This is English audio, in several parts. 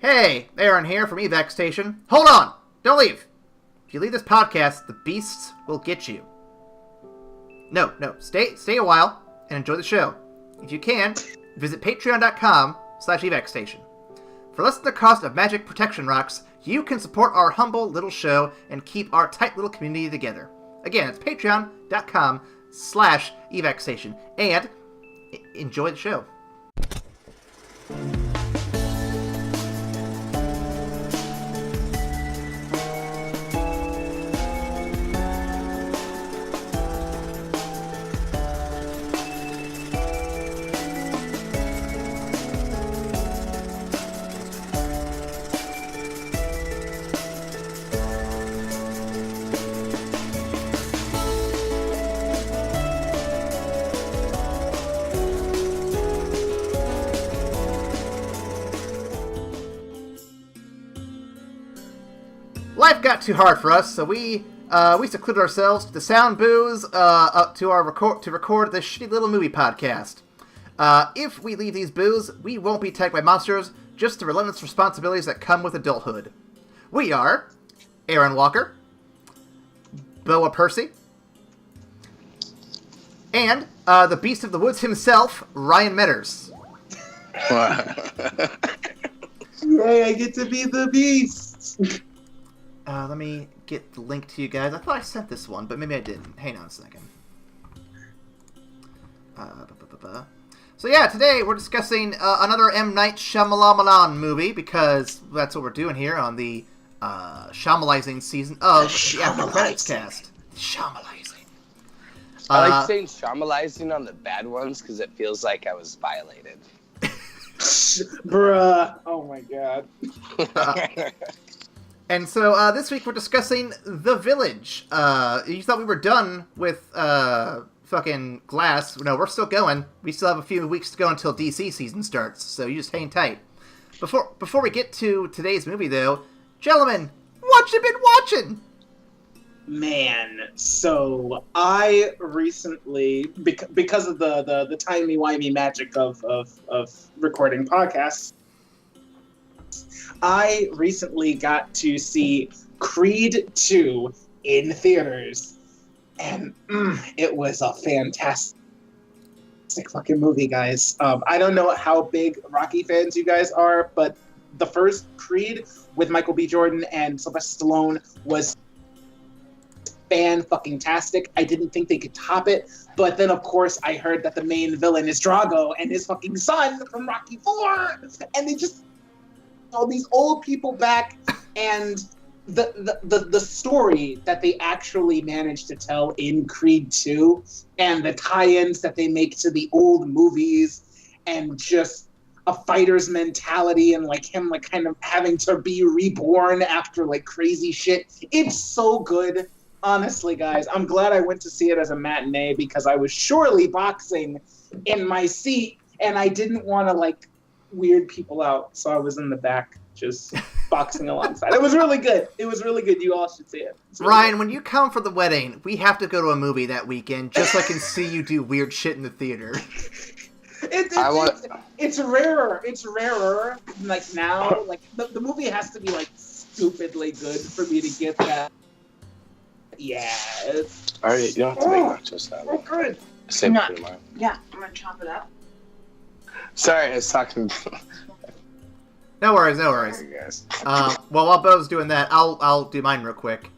Hey, Aaron here from evacstation. Hold on! Don't leave! If you leave this podcast, the beasts will get you. No, stay a while and enjoy the show. If you can, visit patreon.com/evacstation. For less than the cost of magic protection rocks, you can support our humble little show and keep our tight little community together. Again, it's patreon.com/evacstation. And enjoy the show. Life got too hard for us, so we secluded ourselves to the sound booths up to record this shitty little movie podcast. If we leave these booths, we won't be attacked by monsters, just the relentless responsibilities that come with adulthood. We are Aaron Walker, Boa Percy, and the Beast of the Woods himself, Ryan Metters. Yay, I get to be the Beast! Let me get the link to you guys. I thought I sent this one, but maybe I didn't. Hang on a second. So yeah, today we're discussing another M. Night Shyamalan movie, because that's what we're doing here on the Shyamalizing season of the After Credits cast. Shyamalizing. I like saying Shyamalizing on the bad ones, because it feels like I was violated. Bruh. Oh my god. And so this week we're discussing The Village. You thought we were done with fucking Glass. No, we're still going. We still have a few weeks to go until DC season starts, so you just hang tight. Before we get to today's movie, though, gentlemen, what you been watching? Man, so I recently, because of the timey-wimey magic of recording podcasts, I recently got to see Creed 2 in theaters, and it was a fantastic fucking movie, guys. I don't know how big Rocky fans you guys are, but the first Creed with Michael B. Jordan and Sylvester Stallone was fan-fucking-tastic. I didn't think they could top it, but then, of course, I heard that the main villain is Drago and his fucking son from Rocky 4, and they just all these old people back, and the story that they actually managed to tell in Creed 2, and the tie-ins that they make to the old movies, and just a fighter's mentality, and like him like kind of having to be reborn after like crazy shit. It's so good. Honestly, guys, I'm glad I went to see it as a matinee, because I was surely boxing in my seat, and I didn't want to like weird people out, so I was in the back just boxing alongside. It was really good. You all should see it. Really Ryan, good. when you come for the wedding, we have to go to a movie that weekend just so I can see you do weird shit in the theater. It's rarer. It's rarer. Like now, like the movie has to be like stupidly good for me to get that. Yeah. Alright, you don't have to make nachos now. Oh, good. Same for tomorrow. Yeah, I'm gonna chop it up. Sorry, I was talking. No worries. Sorry, guys. Well, while Bo's doing that, I'll do mine real quick.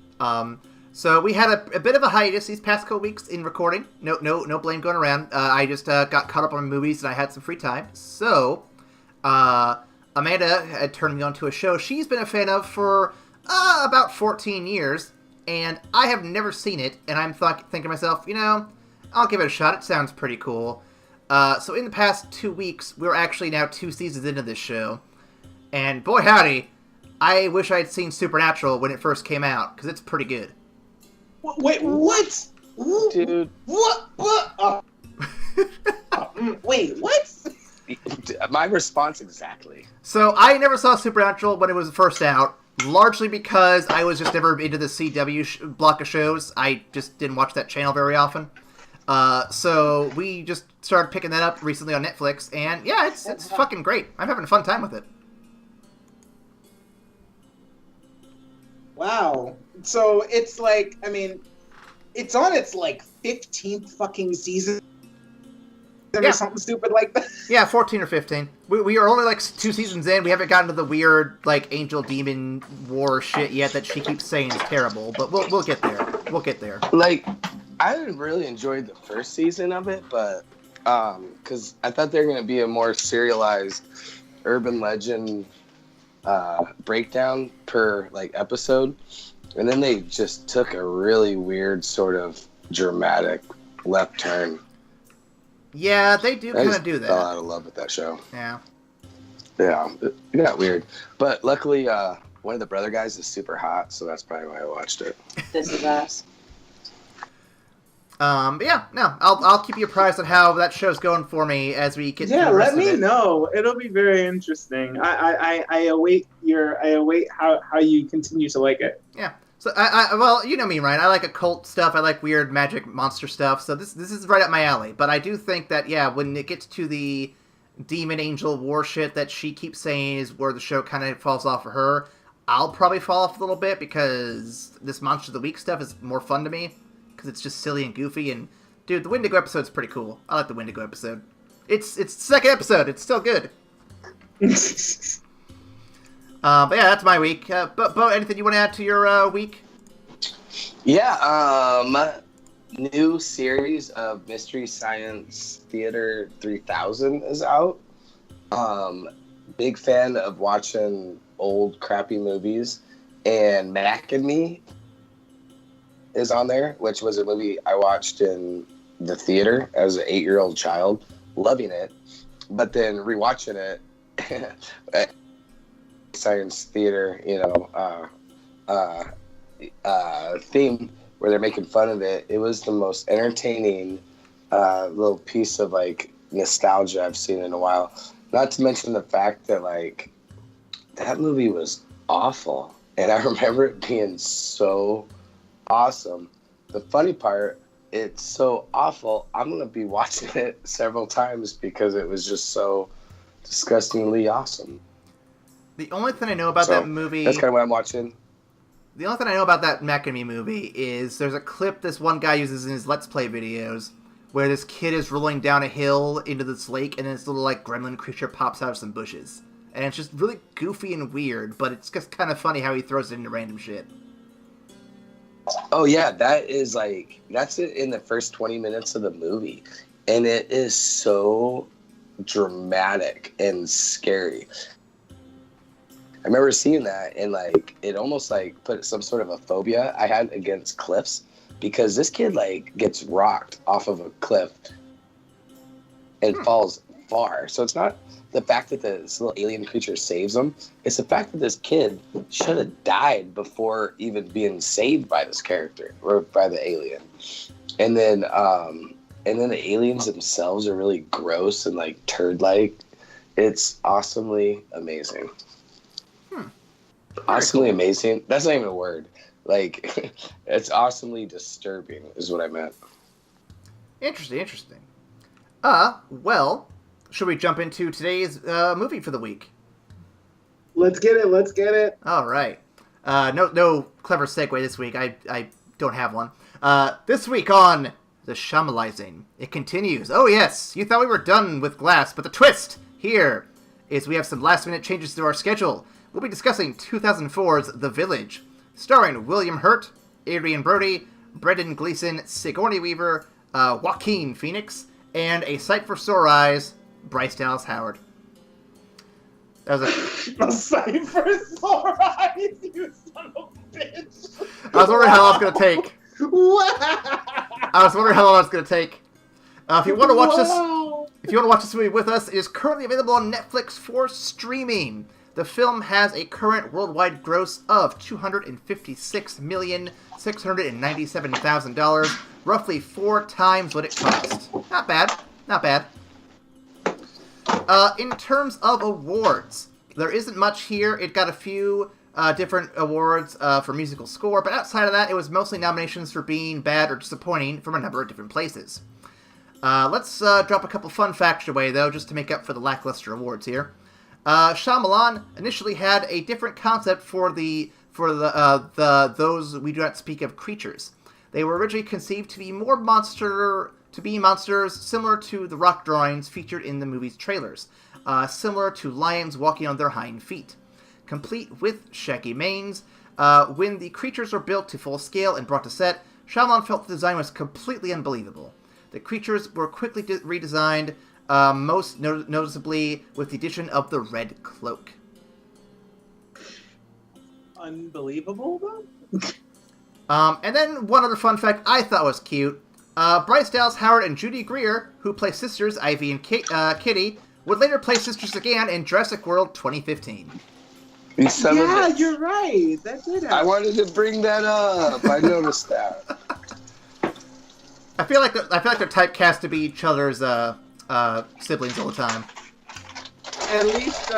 So we had a bit of a hiatus these past couple weeks in recording. No blame going around. I just got caught up on movies and I had some free time. So Amanda had turned me on to a show she's been a fan of for about 14 years, and I have never seen it. And I'm thinking to myself, I'll give it a shot. It sounds pretty cool. So in the past 2 weeks, we're actually now 2 seasons into this show. And boy howdy, I wish I had seen Supernatural when it first came out, because it's pretty good. Wait, what? Dude. What? Wait, what? My response exactly. So I never saw Supernatural when it was first out, largely because I was just never into the CW block of shows. I just didn't watch that channel very often. So we just started picking that up recently on Netflix, and yeah, it's fucking great. I'm having a fun time with it. Wow. So it's like, I mean, it's on its like 15th fucking season or something stupid like that. Yeah, 14 or 15. We are only like 2 seasons in. We haven't gotten to the weird like angel demon war shit yet that she keeps saying is terrible. But we'll get there. We'll get there. Like, I didn't really enjoy the first season of it, but because I thought they were going to be a more serialized urban legend breakdown per like episode, and then they just took a really weird sort of dramatic left turn. Yeah, they do kind of do that. I fell out of love with that show. Yeah, it got weird, but luckily one of the brother guys is super hot, so that's probably why I watched it. This is us. But yeah, no, I'll keep you apprised on how that show's going for me as we get. Yeah, through the rest let me of it. know. It'll be very interesting. I await how you continue to like it. Yeah. So well, you know me, Ryan. I like occult stuff. I like weird magic monster stuff. So this is right up my alley. But I do think that when it gets to the demon angel war shit that she keeps saying is where the show kind of falls off for her, I'll probably fall off a little bit because this Monster of the Week stuff is more fun to me because it's just silly and goofy. And dude, the Wendigo episode's pretty cool. I like the Wendigo episode. It's the second episode. It's still good. But yeah, that's my week. But Bo, anything you want to add to your week? Yeah, new series of Mystery Science Theater 3000 is out. Big fan of watching old crappy movies, and Mac and Me is on there, which was a movie I watched in the theater as an 8-year-old child, loving it, but then rewatching it. Science theater, theme where they're making fun of it. It was the most entertaining little piece of like nostalgia I've seen in a while. Not to mention the fact that like that movie was awful, and I remember it being so awesome. The funny part, it's so awful, I'm gonna be watching it several times because it was just so disgustingly awesome. The only thing I know about that movie... That's kind of what I'm watching. The only thing I know about that Mac and Me movie is there's a clip this one guy uses in his Let's Play videos where this kid is rolling down a hill into this lake and this little, like, gremlin creature pops out of some bushes. And it's just really goofy and weird, but it's just kind of funny how he throws it into random shit. Oh, yeah, that is, like... That's it in the first 20 minutes of the movie. And it is so dramatic and scary. I remember seeing that, and like it almost like put some sort of a phobia I had against cliffs, because this kid like gets rocked off of a cliff and falls far. So it's not the fact that this little alien creature saves him; it's the fact that this kid should have died before even being saved by this character or by the alien. And then the aliens themselves are really gross and like turd-like. It's awesomely amazing. Awesomely amazing. That's not even a word. Like, it's awesomely disturbing is what I meant. Interesting. Well, should we jump into today's movie for the week? Let's get it. All right. No clever segue this week. I don't have one. This week on the Shyamalizing, it continues. Oh yes, you thought we were done with Glass, but the twist here is we have some last-minute changes to our schedule. We'll be discussing 2004's The Village, starring William Hurt, Adrian Brody, Brendan Gleeson, Sigourney Weaver, Joaquin Phoenix, and A Sight for Sore Eyes, Bryce Dallas Howard. That was A Sight for Sore Eyes, you son of a bitch. I was wondering how long it's going to take. What? I was wondering how long it's going to take. If you want to watch this movie with us, it is currently available on Netflix for streaming. The film has a current worldwide gross of $256,697,000, roughly 4 times what it cost. Not bad. In terms of awards, there isn't much here. It got a few different awards for musical score, but outside of that, it was mostly nominations for being bad or disappointing from a number of different places. Let's drop a couple fun facts your way, though, just to make up for the lackluster awards here. Shyamalan initially had a different concept for the for those we do not speak of creatures. They were originally conceived to be monsters similar to the rock drawings featured in the movie's trailers, similar to lions walking on their hind feet, complete with shaggy manes. When the creatures were built to full scale and brought to set, Shyamalan felt the design was completely unbelievable. The creatures were quickly redesigned, most noticeably with the addition of the red cloak. Unbelievable, though? And then one other fun fact I thought was cute. Bryce Dallas Howard and Judy Greer, who play sisters Ivy and Kitty, would later play sisters again in Jurassic World 2015. Yeah, you're right. That did happen. I wanted to bring that up. I noticed that. I feel like they're typecast to be each other's siblings all the time. At least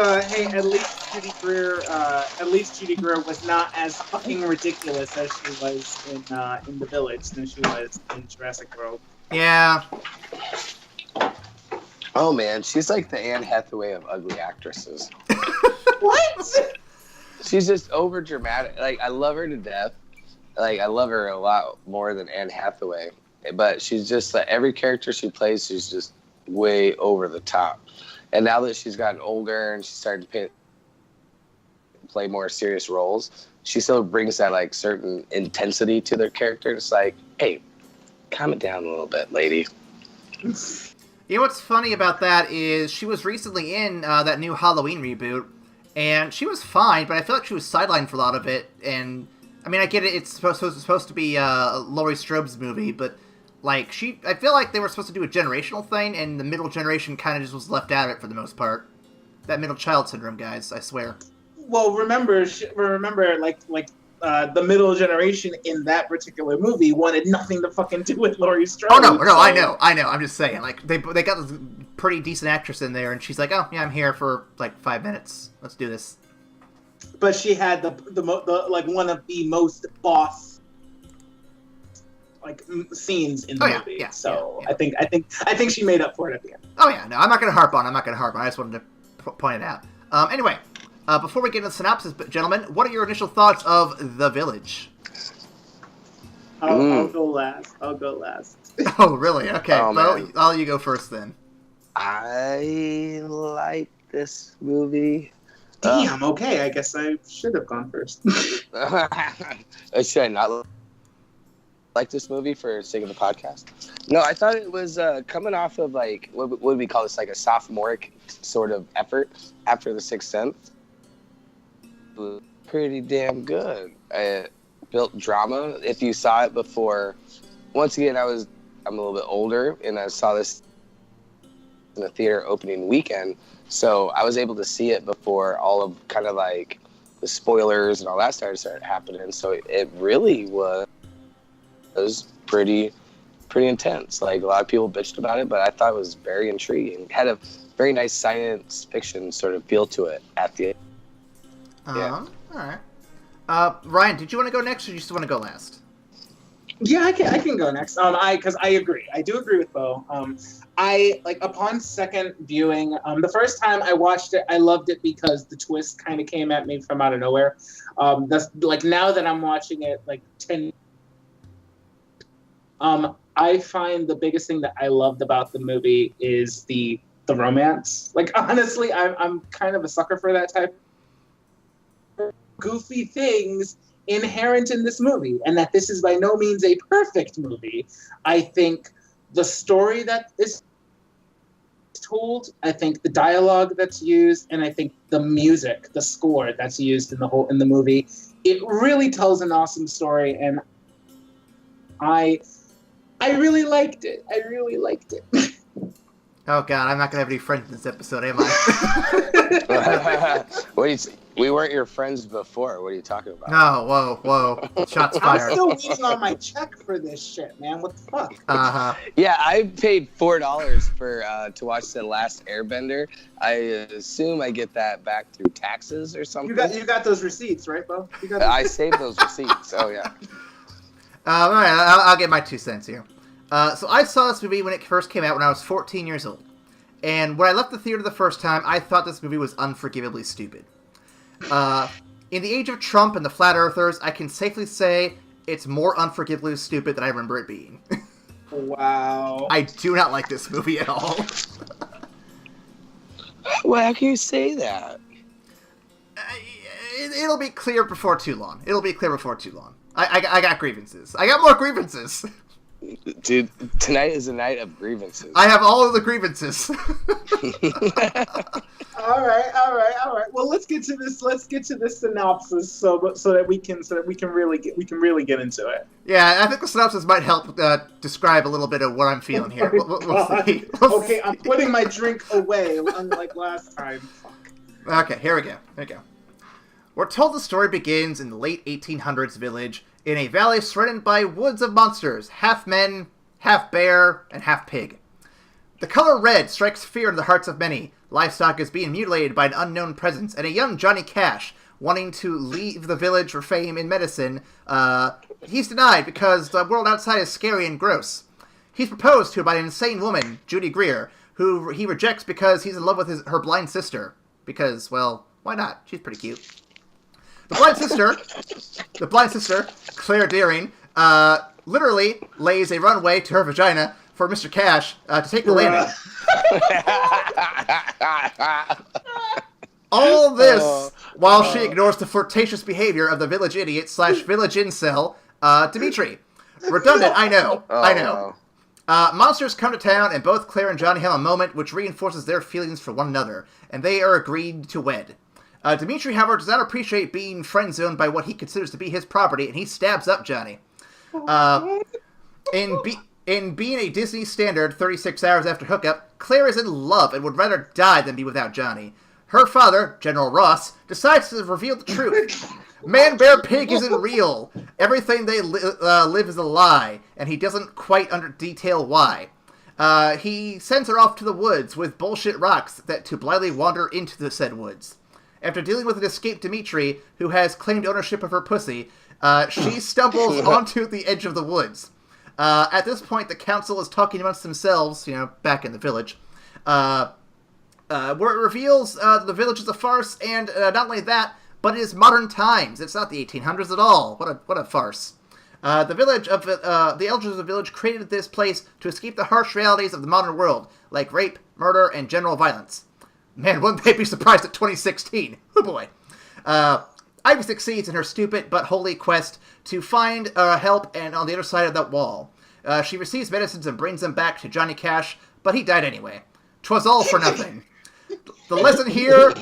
Judy Greer was not as fucking ridiculous as she was in The Village than she was in Jurassic World. Yeah. Oh man, she's like the Anne Hathaway of ugly actresses. What? She's just over dramatic. Like, I love her to death. Like, I love her a lot more than Anne Hathaway. But she's just like, every character she plays, she's just way over the top. And now that she's gotten older and she's starting to play more serious roles, she still brings that like certain intensity to their character. It's like, hey, calm it down a little bit, lady. You know what's funny about that is she was recently in that new Halloween reboot, and she was fine, but I feel like she was sidelined for a lot of it. And I mean, I get it; it's supposed to be Laurie Strode's movie, but like I feel like they were supposed to do a generational thing, and the middle generation kind of just was left out of it for the most part. That middle child syndrome, guys, I swear. Well, remember, like the middle generation in that particular movie wanted nothing to fucking do with Laurie Strode. Oh no, I know. I'm just saying, like they got this pretty decent actress in there, and she's like, oh yeah, I'm here for like 5 minutes. Let's do this. But she had the like one of the most boss like scenes in the movie. Yeah, so yeah. I think she made up for it at the end. Oh yeah, no, I'm not gonna harp on. I just wanted to point it out. Anyway. Before we get into the synopsis, gentlemen, what are your initial thoughts of The Village? I'll go last. Oh, really? Okay. Oh, well, I'll you go first then. I like this movie. Damn, okay. I guess I should have gone first. Should I not like this movie for the sake of the podcast? No, I thought it was coming off of like, what would we call this, like a sophomoric sort of effort after The Sixth Sense. Pretty damn good. It built drama. If you saw it before, once again, I'm a little bit older, and I saw this in the theater opening weekend, so I was able to see it before all of kind of like the spoilers and all that started happening. So it really was pretty intense. Like, a lot of people bitched about it, but I thought it was very intriguing. It had a very nice science fiction sort of feel to it at the end. Yeah. All right. Ryan, did you want to go next, or do you just want to go last? Yeah, I can go next. Because I agree. I do agree with Bo. I like upon second viewing. The first time I watched it, I loved it because the twist kind of came at me from out of nowhere. That's like, now that I'm watching it like 10. I find the biggest thing that I loved about the movie is the romance. Like, honestly, I'm kind of a sucker for that type of goofy things inherent in this movie, and that this is by no means a perfect movie. I think the story that is told, I think the dialogue that's used, and I think the music, the score that's used in the movie, it really tells an awesome story, and I really liked it. Oh god, I'm not gonna have any friends in this episode, am I? We weren't your friends before. What are you talking about? No, whoa. Shots fired. I'm still waiting on my check for this shit, man. What the fuck? Uh-huh. Yeah, I paid $4 for to watch The Last Airbender. I assume I get that back through taxes or something. You got those receipts, right, Bo? I saved those receipts. Oh yeah. All right, I'll get my 2 cents here. So I saw this movie when it first came out when I was 14 years old. And when I left the theater the first time, I thought this movie was unforgivably stupid. In the age of Trump and the flat earthers, I can safely say it's more unforgivably stupid than I remember it being. Wow. I do not like this movie at all. Well, how can you say that? It'll be clear before too long. I got grievances. I got more grievances. Dude, tonight is a night of grievances. I have all of the grievances. All right. Well, let's get to this. Let's get to this synopsis so that we can really get into it. Yeah, I think the synopsis might help describe a little bit of what I'm feeling here. We'll see. Okay, I'm putting my drink away, unlike last time. Fuck. Okay, here we go. We're told the story begins in the late 1800s village in a valley surrounded by woods of monsters, half men, half bear, and half pig. The color red strikes fear in the hearts of many. Livestock is being mutilated by an unknown presence, and a young Johnny Cash, wanting to leave the village for fame in medicine, he's denied because the world outside is scary and gross. He's proposed to by an insane woman, Judy Greer, who he rejects because he's in love with her blind sister. Because, well, why not? She's pretty cute. The blind sister, Claire Deering, literally lays a runway to her vagina for Mr. Cash to take the landing. All this while she ignores the flirtatious behavior of the village idiot / village incel, Dimitri. Redundant, I know. Monsters come to town, and both Claire and Johnny have a moment which reinforces their feelings for one another, and they are agreed to wed. Dimitri, however, does not appreciate being friend-zoned by what he considers to be his property, and he stabs up Johnny. In being a Disney standard 36 hours after hookup, Claire is in love and would rather die than be without Johnny. Her father, General Ross, decides to reveal the truth. Man, bear, pig isn't real. Everything they live is a lie, and he doesn't quite detail why. He sends her off to the woods with bullshit rocks to blindly wander into the said woods. After dealing with an escaped Dimitri, who has claimed ownership of her pussy, she stumbles onto the edge of the woods. At this point, the council is talking amongst themselves, back in the village, where it reveals the village is a farce, and not only that, but it is modern times. It's not the 1800s at all. What a farce. The elders of the village created this place to escape the harsh realities of the modern world, like rape, murder, and general violence. Man, wouldn't they be surprised at 2016? Oh boy. Ivy succeeds in her stupid but holy quest to find help and on the other side of that wall. She receives medicines and brings them back to Johnny Cash, but he died anyway. 'Twas all for nothing. The lesson here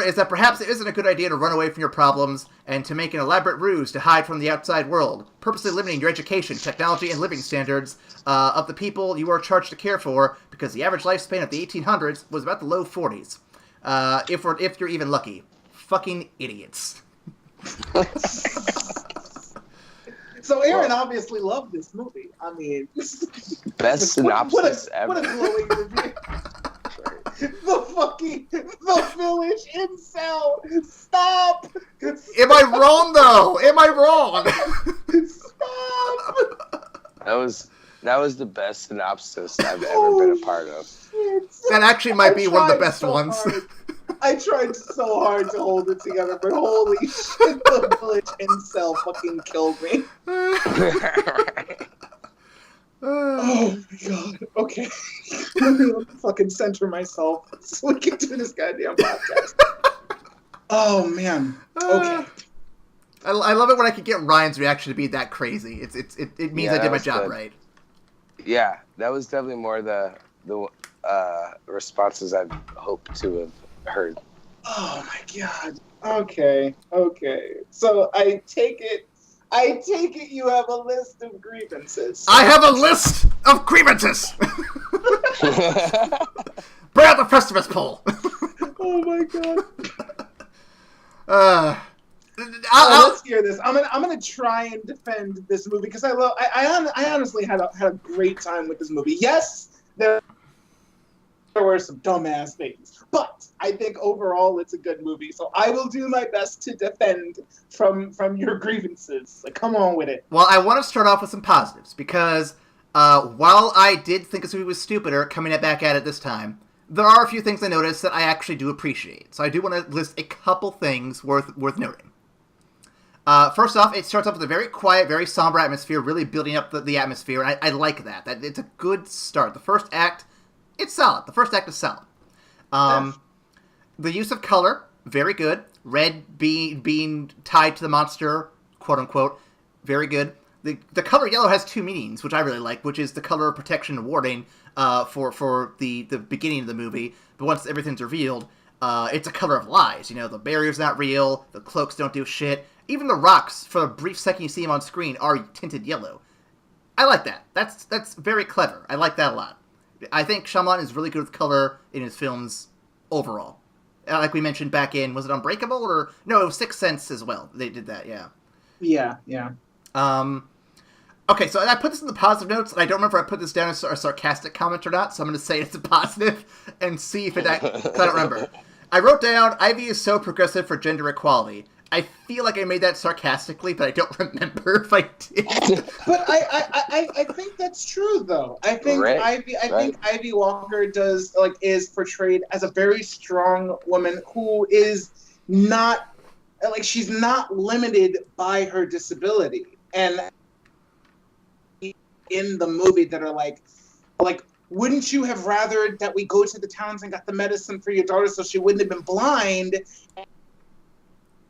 is that perhaps it isn't a good idea to run away from your problems and to make an elaborate ruse to hide from the outside world, purposely limiting your education, technology, and living standards of the people you are charged to care for, because the average lifespan of the 1800s was about the low 40s. If you're even lucky. Fucking idiots. So Aaron obviously loved this movie. I mean, best synopsis ever. What a glowing review. The village incel. Stop. Am I wrong though? Am I wrong? Stop. That was the best synopsis I've ever been a part of. That actually might be one of the best ones. I tried so hard to hold it together, but holy shit, the village incel fucking killed me. Oh my god. Okay. Let me fucking center myself so we can do this goddamn podcast. Oh man. Okay. I love it when I can get Ryan's reaction to be that crazy. It means I did my job right. Yeah, that was definitely more the responses I'd hoped to have heard. Oh my god. Okay. So I take it you have a list of grievances. I have a list of grievances! Bring out the Festivus poll! Oh my god. Let's hear this. I'm gonna try and defend this movie because I honestly had a great time with this movie. Yes, there were some dumbass things, but I think overall it's a good movie. So I will do my best to defend from your grievances. Like, come on with it. Well, I want to start off with some positives because while I did think this movie was stupider coming back at it this time, there are a few things I noticed that I actually do appreciate. So I do want to list a couple things worth noting. First off, it starts off with a very quiet, very somber atmosphere, really building up the atmosphere, and I like that. It's a good start. The first act, it's solid. The first act is solid. The use of color, very good. Red being tied to the monster, quote unquote, very good. The color yellow has two meanings, which I really like, which is the color of protection and warding for the beginning of the movie. But once everything's revealed, it's a color of lies. You know, the barrier's not real, the cloaks don't do shit. Even the rocks, for the brief second you see them on screen, are tinted yellow. I like that. That's very clever. I like that a lot. I think Shyamalan is really good with color in his films overall. Like we mentioned back in, was it Unbreakable? Or no, it was Sixth Sense as well. They did that, yeah. Yeah. Okay, so I put this in the positive notes, and I don't remember if I put this down as a sarcastic comment or not, so I'm going to say it's a positive and see if I don't remember. I wrote down, Ivy is so progressive for gender equality. I feel like I made that sarcastically, but I don't remember if I did. But I think that's true, though. I think Ivy Walker is portrayed as a very strong woman who is not, she's not limited by her disability. And in the movie that are like, wouldn't you have rathered that we go to the towns and got the medicine for your daughter so she wouldn't have been blind?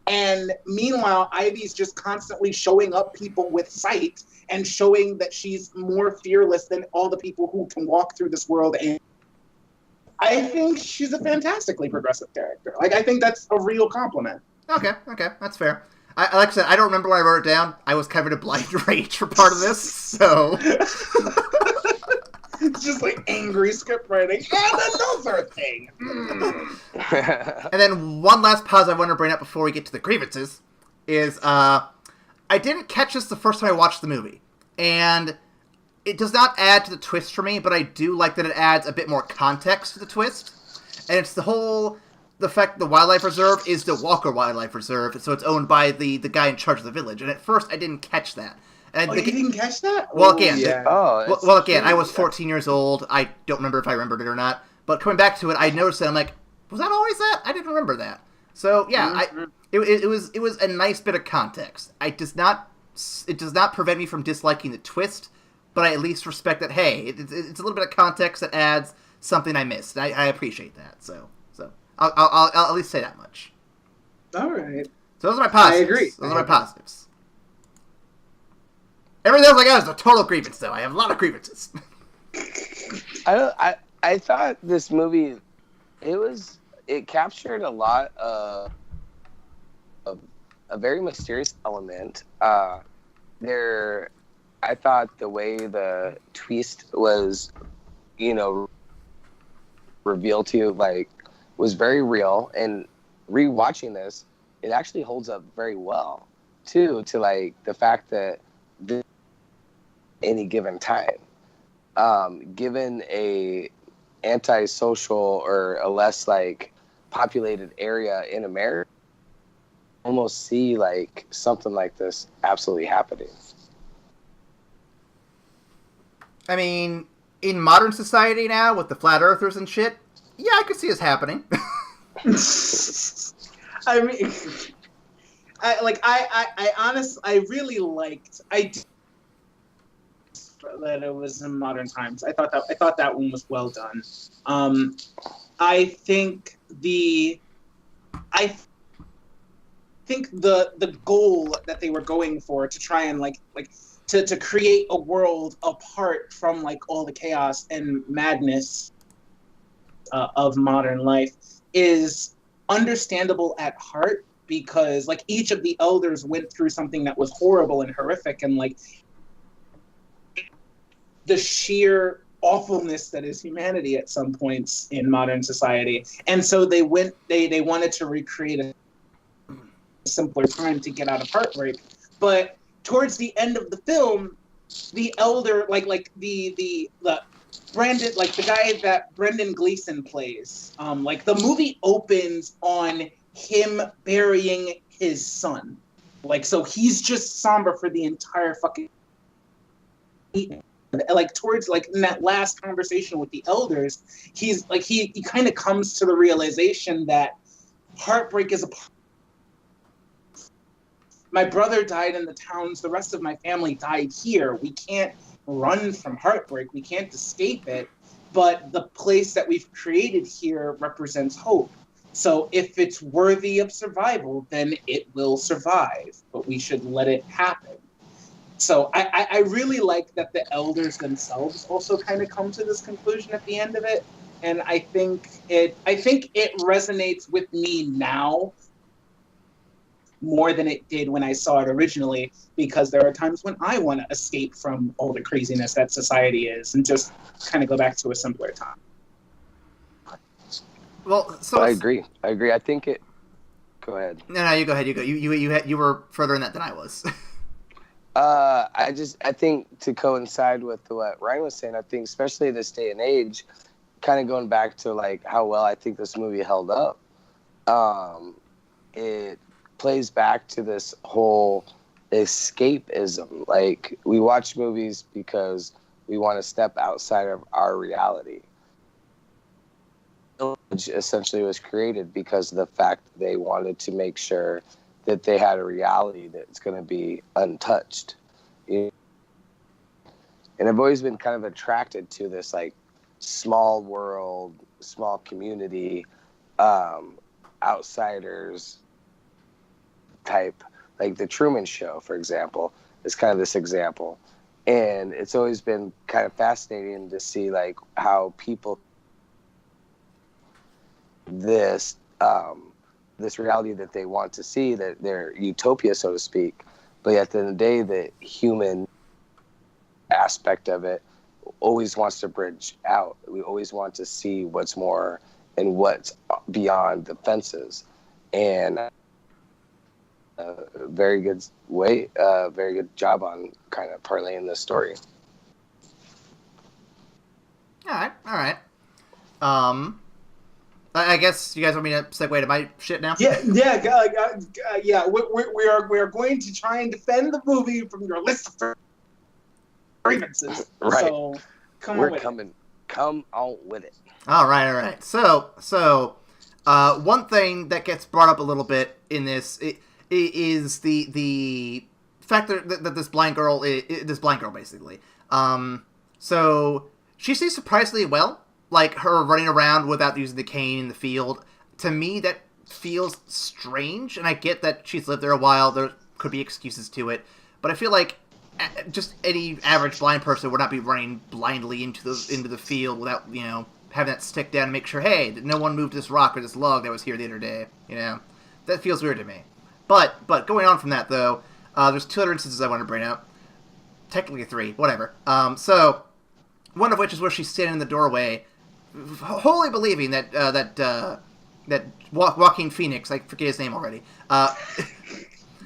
And meanwhile, Ivy's just constantly showing up people with sight and showing that she's more fearless than all the people who can walk through this world. And I think she's a fantastically progressive character. I think that's a real compliment. Okay, that's fair. Like I said, I don't remember when I wrote it down. I was covered in blind rage for part of this, so... It's just angry script writing. And another thing. And then one last pause I want to bring up before we get to the grievances is I didn't catch this the first time I watched the movie. And it does not add to the twist for me, but I do like that it adds a bit more context to the twist. And it's the fact the wildlife reserve is the Walker Wildlife Reserve, so it's owned by the guy in charge of the village. And at first I didn't catch that. And you didn't catch that? Well, again, I was 14 years old. I don't remember if I remembered it or not. But coming back to it, I noticed that I'm like, was that always that? I didn't remember that. So yeah, it was a nice bit of context. It does not prevent me from disliking the twist, but I at least respect that. Hey, it's a little bit of context that adds something I missed. I appreciate that. So I'll at least say that much. All right. So those are my positives. I agree. Those are my positives. Everything else I got is a total grievance, though. I have a lot of grievances. I thought this movie, it captured a lot of a very mysterious element. I thought the way the twist was, revealed to you, was very real. And rewatching this, it actually holds up very well, too, to the fact that any given time, given a antisocial or a less populated area in America, almost see something like this absolutely happening. I mean, in modern society now with the flat earthers and shit, yeah, I could see this happening. I mean, I honestly really liked that it was in modern times. I thought that one was well done. I think the goal that they were going for to try and to create a world apart from all the chaos and madness of modern life is understandable at heart, because each of the elders went through something that was horrible and horrific, and the sheer awfulness that is humanity at some points in modern society. And so they wanted to recreate a simpler time to get out of heartbreak. But towards the end of the film, the elder, the Brandon, the guy that Brendan Gleeson plays, the movie opens on him burying his son. So he's just somber for the entire fucking like towards like in that last conversation with the elders, he's like he kind of comes to the realization that heartbreak is a my brother died in the towns, the rest of my family died here. We can't run from heartbreak, we can't escape it, but the place that we've created here represents hope. So if it's worthy of survival, then it will survive, but we should let it happen. So I really like that the elders themselves also kind of come to this conclusion at the end of it, and I think it resonates with me now more than it did when I saw it originally, because there are times when I want to escape from all the craziness that society is and just kind of go back to a simpler time. Well, so I agree. I think it. Go ahead. No, you go ahead. You go. You were further in that than I was. I think to coincide with what Ryan was saying, I think especially this day and age, kind of going back to like how well I think this movie held up, it plays back to this whole escapism. Like, we watch movies because we want to step outside of our reality. Village essentially was created because of the fact that they wanted to make sure that they had a reality that's going to be untouched. And I've always been kind of attracted to this like small world, small community, outsiders type, like the Truman Show, for example, is kind of this example. And it's always been kind of fascinating to see like how people this reality that they want to see, that their utopia, so to speak, but at the end of the day, the human aspect of it always wants to bridge out. We always want to see what's more and what's beyond the fences. And very good job on kind of parlaying this story. All right. I guess you guys want me to segue to my shit now? Yeah. We are going to try and defend the movie from your list of grievances. Right. So come on with it. All right. So, one thing that gets brought up a little bit in this is the fact that this blind girl basically. So she sees surprisingly well. Like, her running around without using the cane in the field, to me, that feels strange, and I get that she's lived there a while, there could be excuses to it, but I feel like just any average blind person would not be running blindly into the field without, having that stick down and make sure, hey, no one moved this rock or this log that was here the other day, That feels weird to me. But going on from that, though, there's two other instances I want to bring up. Technically three, whatever. So, one of which is where she's standing in the doorway, wholly believing that Joaquin Phoenix, I forget his name already.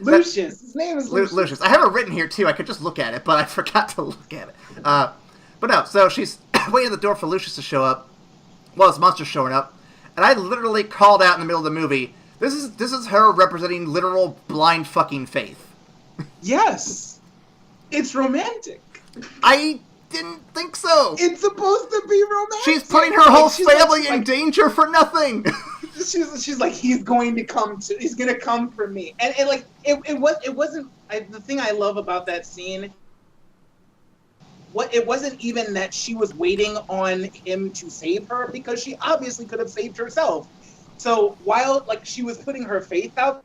Lucius. His name is Lucius. Lucius. I have it written here too. I could just look at it, but I forgot to look at it. But no. So she's waiting at the door for Lucius to show up. Well, this monster's showing up, and I literally called out in the middle of the movie. This is her representing literal blind fucking faith. Yes, it's romantic. I didn't think so. It's supposed to be romantic. She's putting her whole family in danger for nothing. She's like, he's going to come for me, and like it wasn't the thing I love about that scene. It wasn't even that she was waiting on him to save her, because she obviously could have saved herself. So while like she was putting her faith out,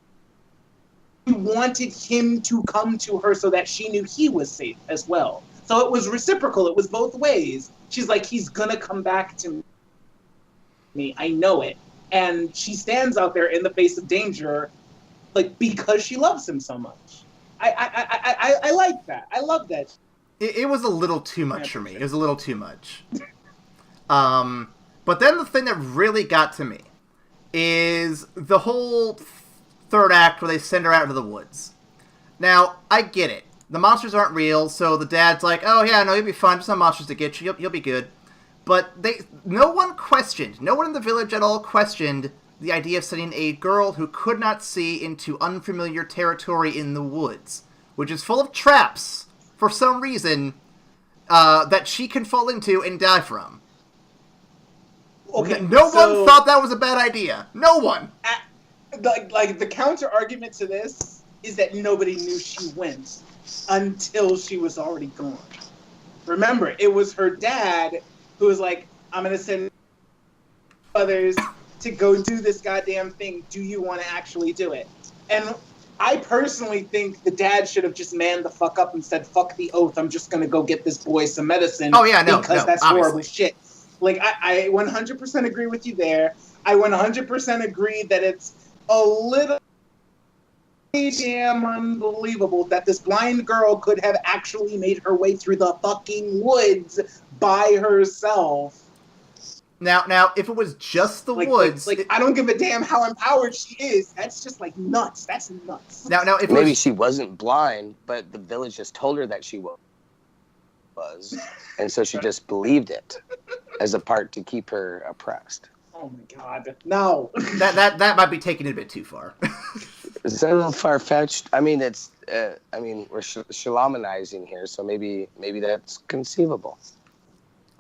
she wanted him to come to her so that she knew he was safe as well. So it was reciprocal. It was both ways. She's like, he's gonna come back to me. I know it. And she stands out there in the face of danger, like, because she loves him so much. I like that. I love that. It was a little too much for me. It was a little too much. But then the thing that really got to me is the whole third act where they send her out into the woods. Now, I get it. The monsters aren't real, so the dad's like, oh yeah, no, you'll be fine. There's no monsters to get you. You'll be good. But no one in the village at all questioned the idea of sending a girl who could not see into unfamiliar territory in the woods, which is full of traps, for some reason, that she can fall into and die from. Okay, No one thought that was a bad idea. No one. The counter argument to this is that nobody knew she went until she was already gone. Remember, it was her dad who was like, I'm going to send others to go do this goddamn thing. Do you want to actually do it? And I personally think the dad should have just manned the fuck up and said, fuck the oath, I'm just going to go get this boy some medicine. Oh, yeah, because that's obviously. horrible shit. Like, I 100% agree with you there. I 100% agree that it's a little damn unbelievable that this blind girl could have actually made her way through the fucking woods by herself. Now, if it was just the woods... I don't give a damn how empowered she is. That's just, nuts. That's nuts. Now, if maybe she wasn't blind, but the village just told her that she was. And so she just believed it as a part to keep her oppressed. Oh, my God. No. That might be taking it a bit too far. Is that a little far-fetched? I mean, it's... we're Shyamalizing here, so maybe that's conceivable.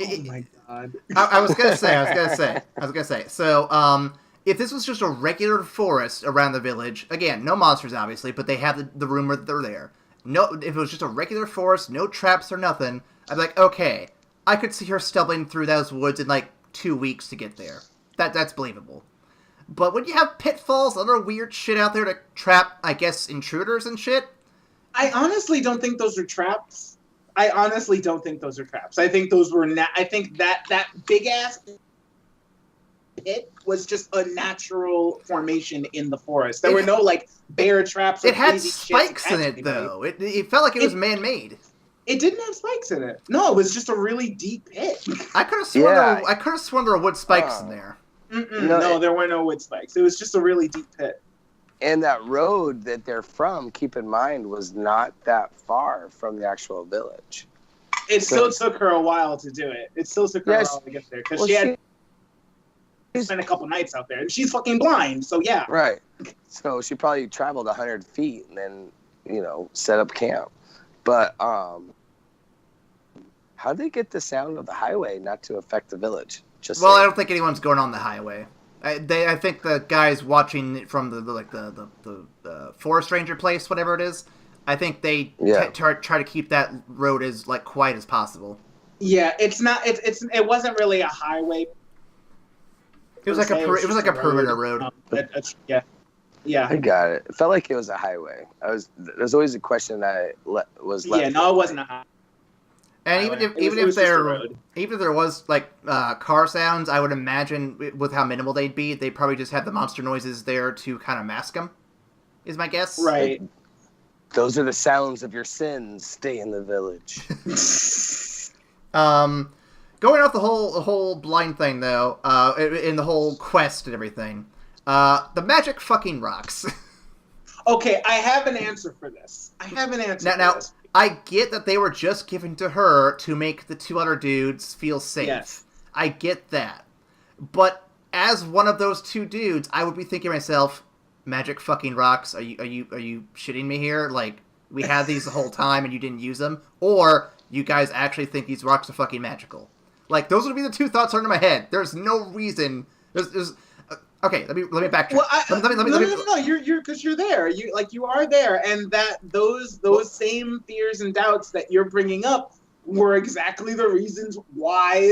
Oh my God! I was gonna say. So, if this was just a regular forest around the village, again, no monsters, obviously, but they have the rumor that they're there. No, if it was just a regular forest, no traps or nothing, I'd be like, okay, I could see her stumbling through those woods in 2 weeks to get there. That's believable. But when you have pitfalls, other weird shit out there to trap, I guess, intruders and shit. I honestly don't think those are traps. I think those were. I think that big ass pit was just a natural formation in the forest. There were no bear traps. Or it had spikes in it, though. It felt like it was man-made. It didn't have spikes in it. No, it was just a really deep pit. I could have sworn there were wood spikes in there. No, there were no wood spikes. It was just a really deep pit. And that road that they're from, keep in mind, was not that far from the actual village. It still took her a while to do it. It still took her a while to get there. Because she had spent a couple nights out there. And she's fucking blind, so yeah. Right. So she probably traveled 100 feet and then, set up camp. But how'd they get the sound of the highway not to affect the village? I don't think anyone's going on the highway. I think the guys watching it from the forest ranger place, whatever it is, I think they try to keep that road as quiet as possible. Yeah, it's not. It wasn't really a highway. It was like a perimeter road. Yeah. I got it. It felt like it was a highway. There's always a question that was left. Yeah, no, it wasn't a highway. And even if there was car sounds, I would imagine with how minimal they'd be, they probably just have the monster noises there to kind of mask them. Is my guess. Right. Those are the sounds of your sins. Stay in the village. Going off the whole blind thing though, in the whole quest and everything, the magic fucking rocks. Okay, I have an answer for this. Now, I get that they were just given to her to make the two other dudes feel safe. Yes. I get that. But as one of those two dudes, I would be thinking to myself, magic fucking rocks, are you shitting me here? We had these the whole time and you didn't use them? Or you guys actually think these rocks are fucking magical? Those would be the two thoughts running in my head. There's no reason. Okay, let me backtrack. Well, no. You're because you're there. You are there, and that those same fears and doubts that you're bringing up were exactly the reasons why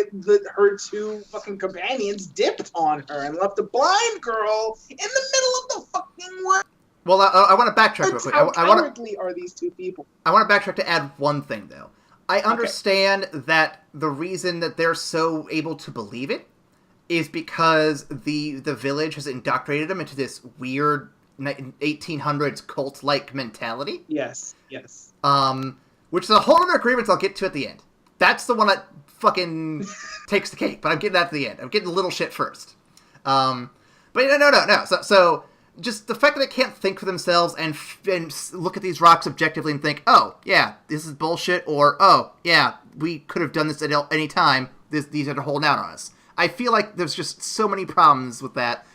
her two fucking companions dipped on her and left a blind girl in the middle of the fucking woods. Well, I want to backtrack real quick. How cowardly are these two people? I want to backtrack to add one thing though. I understand that the reason that they're so able to believe it is because the village has indoctrinated them into this weird 1800s cult-like mentality. Yes. Which is a whole other grievance I'll get to at the end. That's the one that fucking takes the cake, but I'm getting that at the end. I'm getting the little shit first. But no. So just the fact that they can't think for themselves and look at these rocks objectively and think, oh, yeah, this is bullshit, or, oh, yeah, we could have done this at any time. These are holding out on us. I feel like there's just so many problems with that,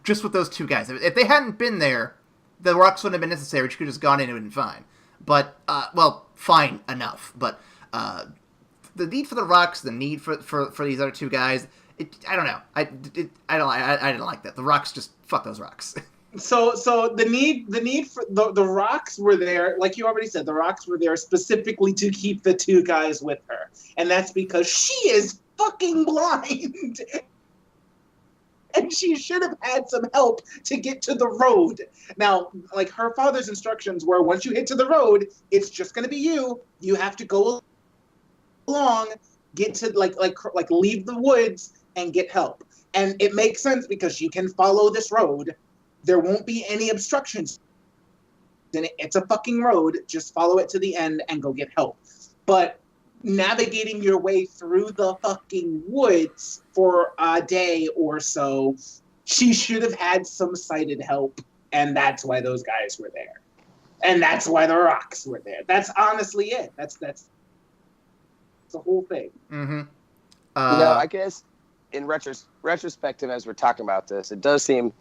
just with those two guys. If they hadn't been there, the rocks wouldn't have been necessary. She could have just gone in and been fine. But, fine enough. But the need for the rocks, the need for these other two guys. I don't know. I didn't like that. The rocks just fuck those rocks. So the need for the rocks were there, like you already said. The rocks were there specifically to keep the two guys with her, and that's because she is fucking blind, and she should have had some help to get to the road. Now, like her father's instructions were, once you hit to the road, it's just going to be you. You have to go along, get to like leave the woods and get help. And it makes sense because you can follow this road. There won't be any obstructions. Then it's a fucking road. Just follow it to the end and go get help. But navigating your way through the fucking woods for a day or so, she should have had some sighted help, and that's why those guys were there. And that's why the rocks were there. That's honestly it. That's the whole thing. Mm-hmm. I guess in retrospective, as we're talking about this, it does seem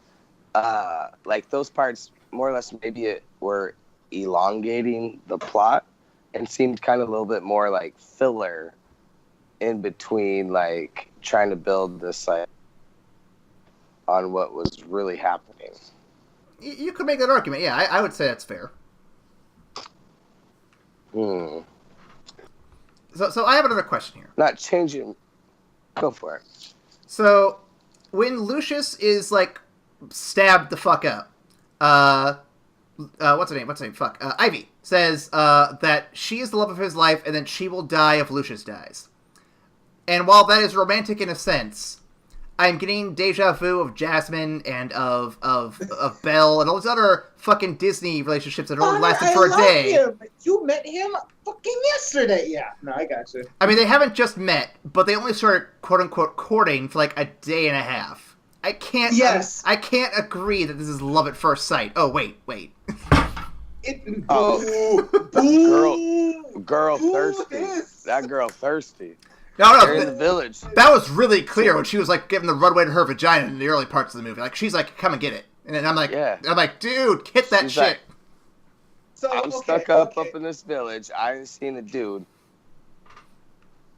like those parts more or less maybe were elongating the plot and seemed kind of a little bit more like filler in between, like trying to build this like on what was really happening. You could make that argument. Yeah, I would say that's fair. So I have another question here. Not changing. Go for it. So when Lucius is like stabbed the fuck up, what's her name? Fuck. Ivy says that she is the love of his life, and then she will die if Lucius dies. And while that is romantic in a sense, I'm getting deja vu of Jasmine and of Belle and all these other fucking Disney relationships that only lasted for a day. Him. You met him fucking yesterday. Yeah, no, I got you. I mean, they haven't just met, but they only started quote unquote courting for like a day and a half. I can't. Yes. I can't agree that this is love at first sight. Oh wait. Boo, girl Who thirsty. is? That girl thirsty. No, They're in the village. that was really clear when she was like giving the runway to her vagina in the early parts of the movie. Like she's like, "Come and get it," and then I'm like, dude, hit that She's shit. like, So, I'm stuck up in this village. I ain't seen a dude.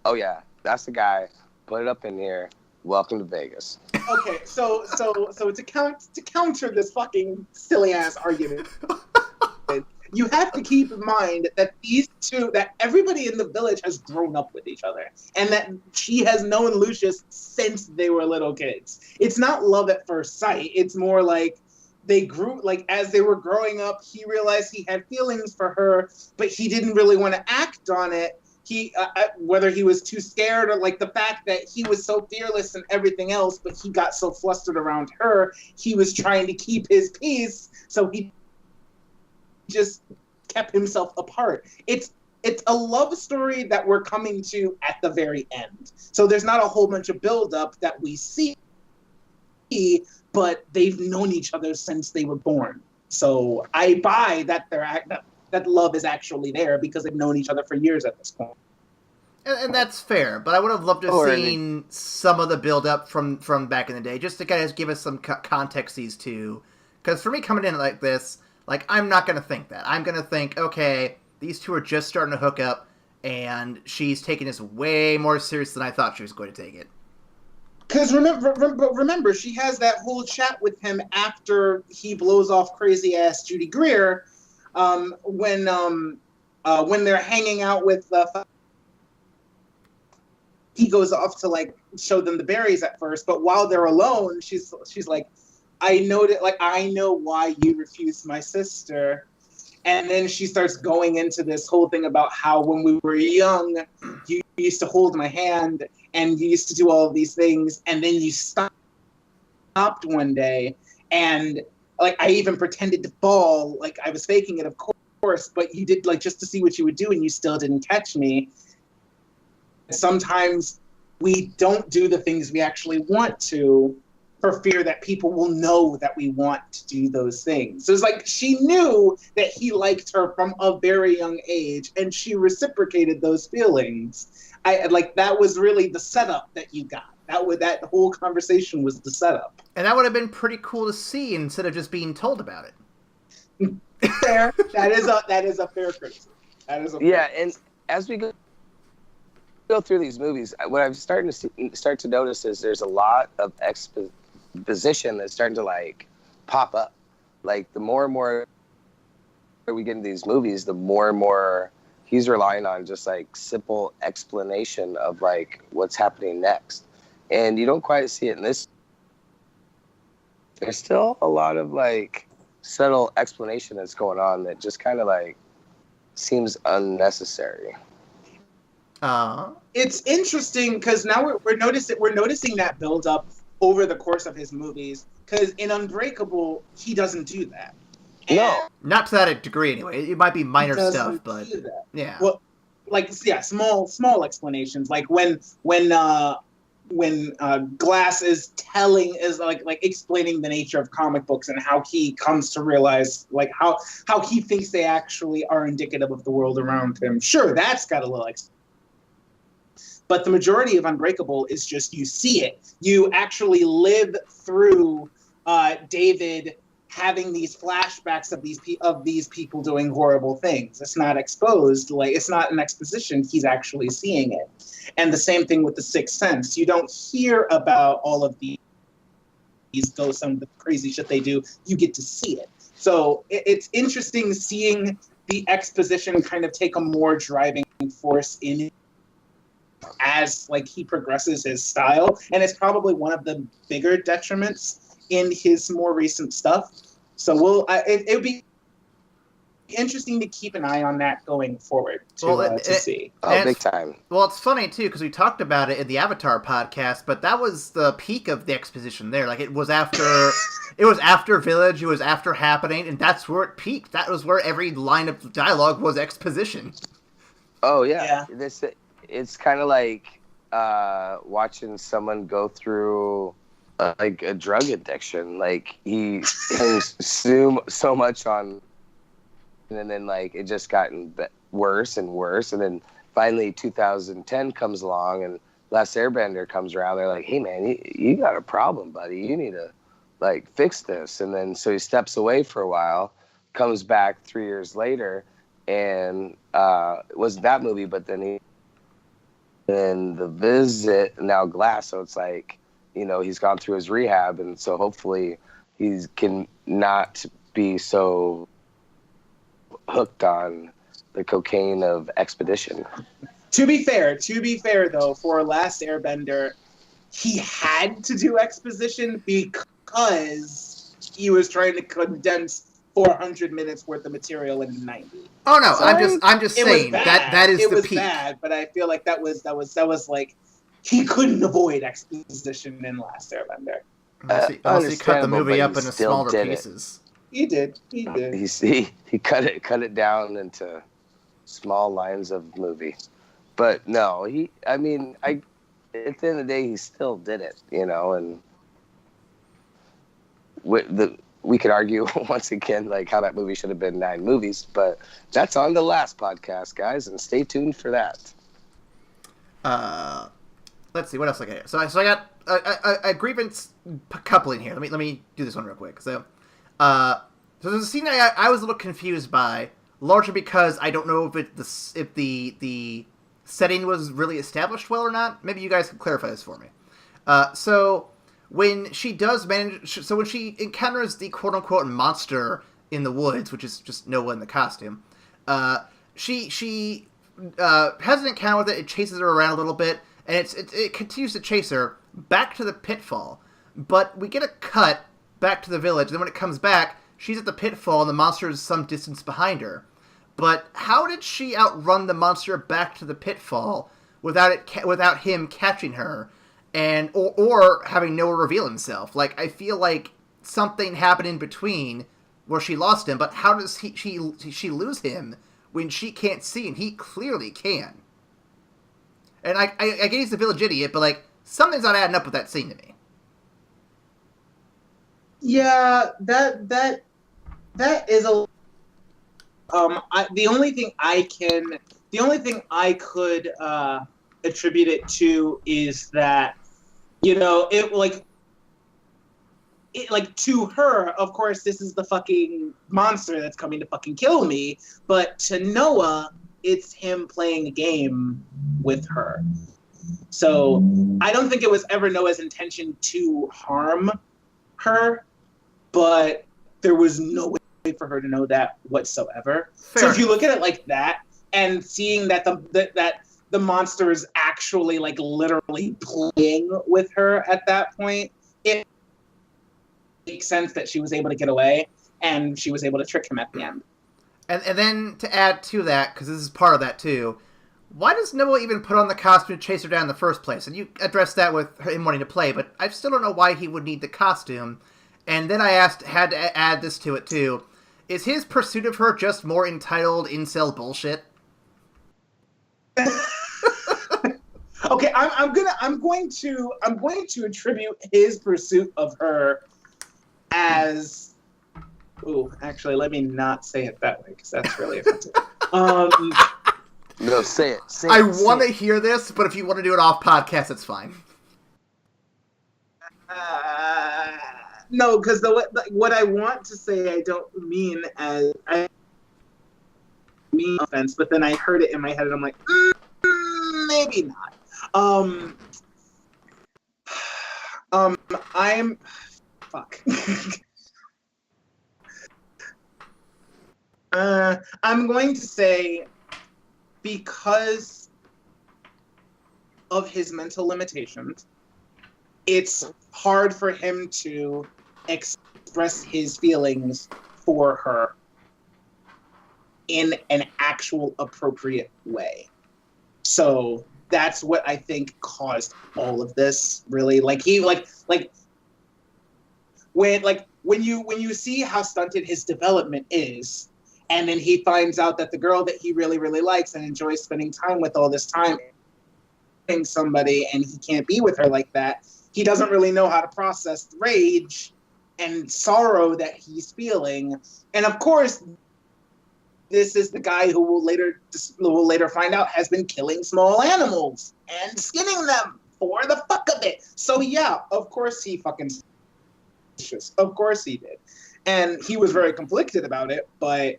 Oh yeah, that's the guy. Put it up in here. Welcome to Vegas. Okay, so to counter this fucking silly ass argument, you have to keep in mind that that everybody in the village has grown up with each other, and that she has known Lucius since they were little kids. It's not love at first sight. It's more like they grew, like as they were growing up, he realized he had feelings for her, but he didn't really want to act on it. He, whether he was too scared or like the fact that he was so fearless and everything else, but he got so flustered around her, he was trying to keep his peace, so he just kept himself apart. It's a love story that we're coming to at the very end. So there's not a whole bunch of buildup that we see, but they've known each other since they were born. So I buy that that love is actually there because they've known each other for years at this point. And that's fair, but I would have loved to have seen some of the build-up from back in the day, just to kind of give us some context these two. Because for me, coming in like this, like, I'm not going to think that. I'm going to think, okay, these two are just starting to hook up, and she's taking this way more serious than I thought she was going to take it. Because remember, she has that whole chat with him after he blows off crazy-ass Judy Greer, when they're hanging out with he goes off to like show them the berries at first, but while they're alone, she's like, I know why you refused my sister. And then she starts going into this whole thing about how when we were young, you used to hold my hand and you used to do all of these things, and then you stopped one day, and like I even pretended to fall, like I was faking it, of course, but you did, like, just to see what you would do, and you still didn't catch me. Sometimes we don't do the things we actually want to for fear that people will know that we want to do those things. So it's like she knew that he liked her from a very young age, and she reciprocated those feelings. That was really the setup that you got. That whole conversation was the setup. And that would have been pretty cool to see instead of just being told about it. Fair. That is a fair criticism. And as we go go through these movies, what I'm starting to start to notice is there's a lot of exposition that's starting to like pop up. Like the more and more we get into these movies, the more and more he's relying on just like simple explanation of like what's happening next, and you don't quite see it in this. There's still a lot of like subtle explanation that's going on that just kind of like seems unnecessary. It's interesting because now we're noticing that build up over the course of his movies. Because in Unbreakable, he doesn't do that. No, not to that degree anyway. It might be minor stuff, but yeah. Well, like small explanations. Like when Glass is explaining the nature of comic books and how he comes to realize like how he thinks they actually are indicative of the world around him. Sure, that's got a little but the majority of Unbreakable is just you see it. You actually live through David having these flashbacks of these people doing horrible things. It's not exposed, like it's not an exposition. He's actually seeing it. And the same thing with The Sixth Sense. You don't hear about all of these ghosts and the crazy shit they do. You get to see it. So it's interesting seeing the exposition kind of take a more driving force in it as like he progresses his style, and it's probably one of the bigger detriments in his more recent stuff. So it would be interesting to keep an eye on that going forward to see. Oh, big time. Well, it's funny too because we talked about it in the Avatar podcast, but that was the peak of the exposition there. Like it was after Village, it was after Happening, and that's where it peaked. That was where every line of dialogue was exposition. Oh yeah. It's kind of like watching someone go through like a drug addiction. Like he consumed so much on, and then like it just gotten worse and worse. And then finally 2010 comes along and Last Airbender comes around. They're like, hey man, you got a problem, buddy. You need to like fix this. And then so he steps away for a while, comes back 3 years later, and it wasn't that movie, but then in The Visit, now Glass. So it's like, you know, he's gone through his rehab, and so hopefully he can not be so hooked on the cocaine of expedition. To be fair though, for Last Airbender, he had to do exposition because he was trying to condense 400 minutes worth of material into 90. Oh no, so I'm just saying that is the peak. It was bad, but I feel like that was like he couldn't avoid exposition in Last Airbender. Unless he cut the movie up into smaller pieces. He did. He cut it down into small lines of movie. But no, at the end of the day, he still did it, you know, and we could argue once again like how that movie should have been 9 movies, but that's on the last podcast, guys, and stay tuned for that. Let's see what else I got. So I got a grievance coupling here. Let me do this one real quick. So there's a scene I was a little confused by, largely because I don't know if the setting was really established well or not. Maybe you guys can clarify this for me. So when she encounters the quote-unquote monster in the woods, which is just Noah in the costume, she has an encounter with it. It chases her around a little bit, and it continues to chase her back to the pitfall. But we get a cut back to the village, and then when it comes back, she's at the pitfall, and the monster is some distance behind her. But how did she outrun the monster back to the pitfall without him catching her? And or having Noah reveal himself? Like, I feel like something happened in between where she lost him, but how does she lose him when she can't see and he clearly can? And I get he's the village idiot, but like something's not adding up with that scene to me. Yeah, that is a. The only thing I could attribute it to is that, you know, it to her, of course, this is the fucking monster that's coming to fucking kill me. But to Noah, it's him playing a game with her. So I don't think it was ever Noah's intention to harm her, but there was no way for her to know that whatsoever. Fair so if you enough. look at it like that, and seeing that the monster is actually like literally playing with her at that point, it makes sense that she was able to get away and she was able to trick him at the end. And then to add to that, because this is part of that too, why does Noah even put on the costume to chase her down in the first place? And you addressed that with him wanting to play, but I still don't know why he would need the costume. And then I had to add this to it too. Is his pursuit of her just more entitled incel bullshit? Okay, I'm going to attribute his pursuit of her as. Ooh, actually, let me not say it that way because that's really offensive. No, say it. I want to hear this, but if you want to do it off podcast, it's fine. No, because what I want to say, I don't mean as I mean offense, but then I heard it in my head, and I'm like, maybe not. I'm fuck. I'm going to say because of his mental limitations, it's hard for him to express his feelings for her in an actual appropriate way. So that's what I think caused all of this, really. Like when you see how stunted his development is, and then he finds out that the girl that he really, really likes and enjoys spending time with all this time is somebody, and he can't be with her like that, he doesn't really know how to process the rage and sorrow that he's feeling. And of course, this is the guy who will later find out has been killing small animals and skinning them for the fuck of it. So yeah, of course he fucking... Of course he did. And he was very conflicted about it, but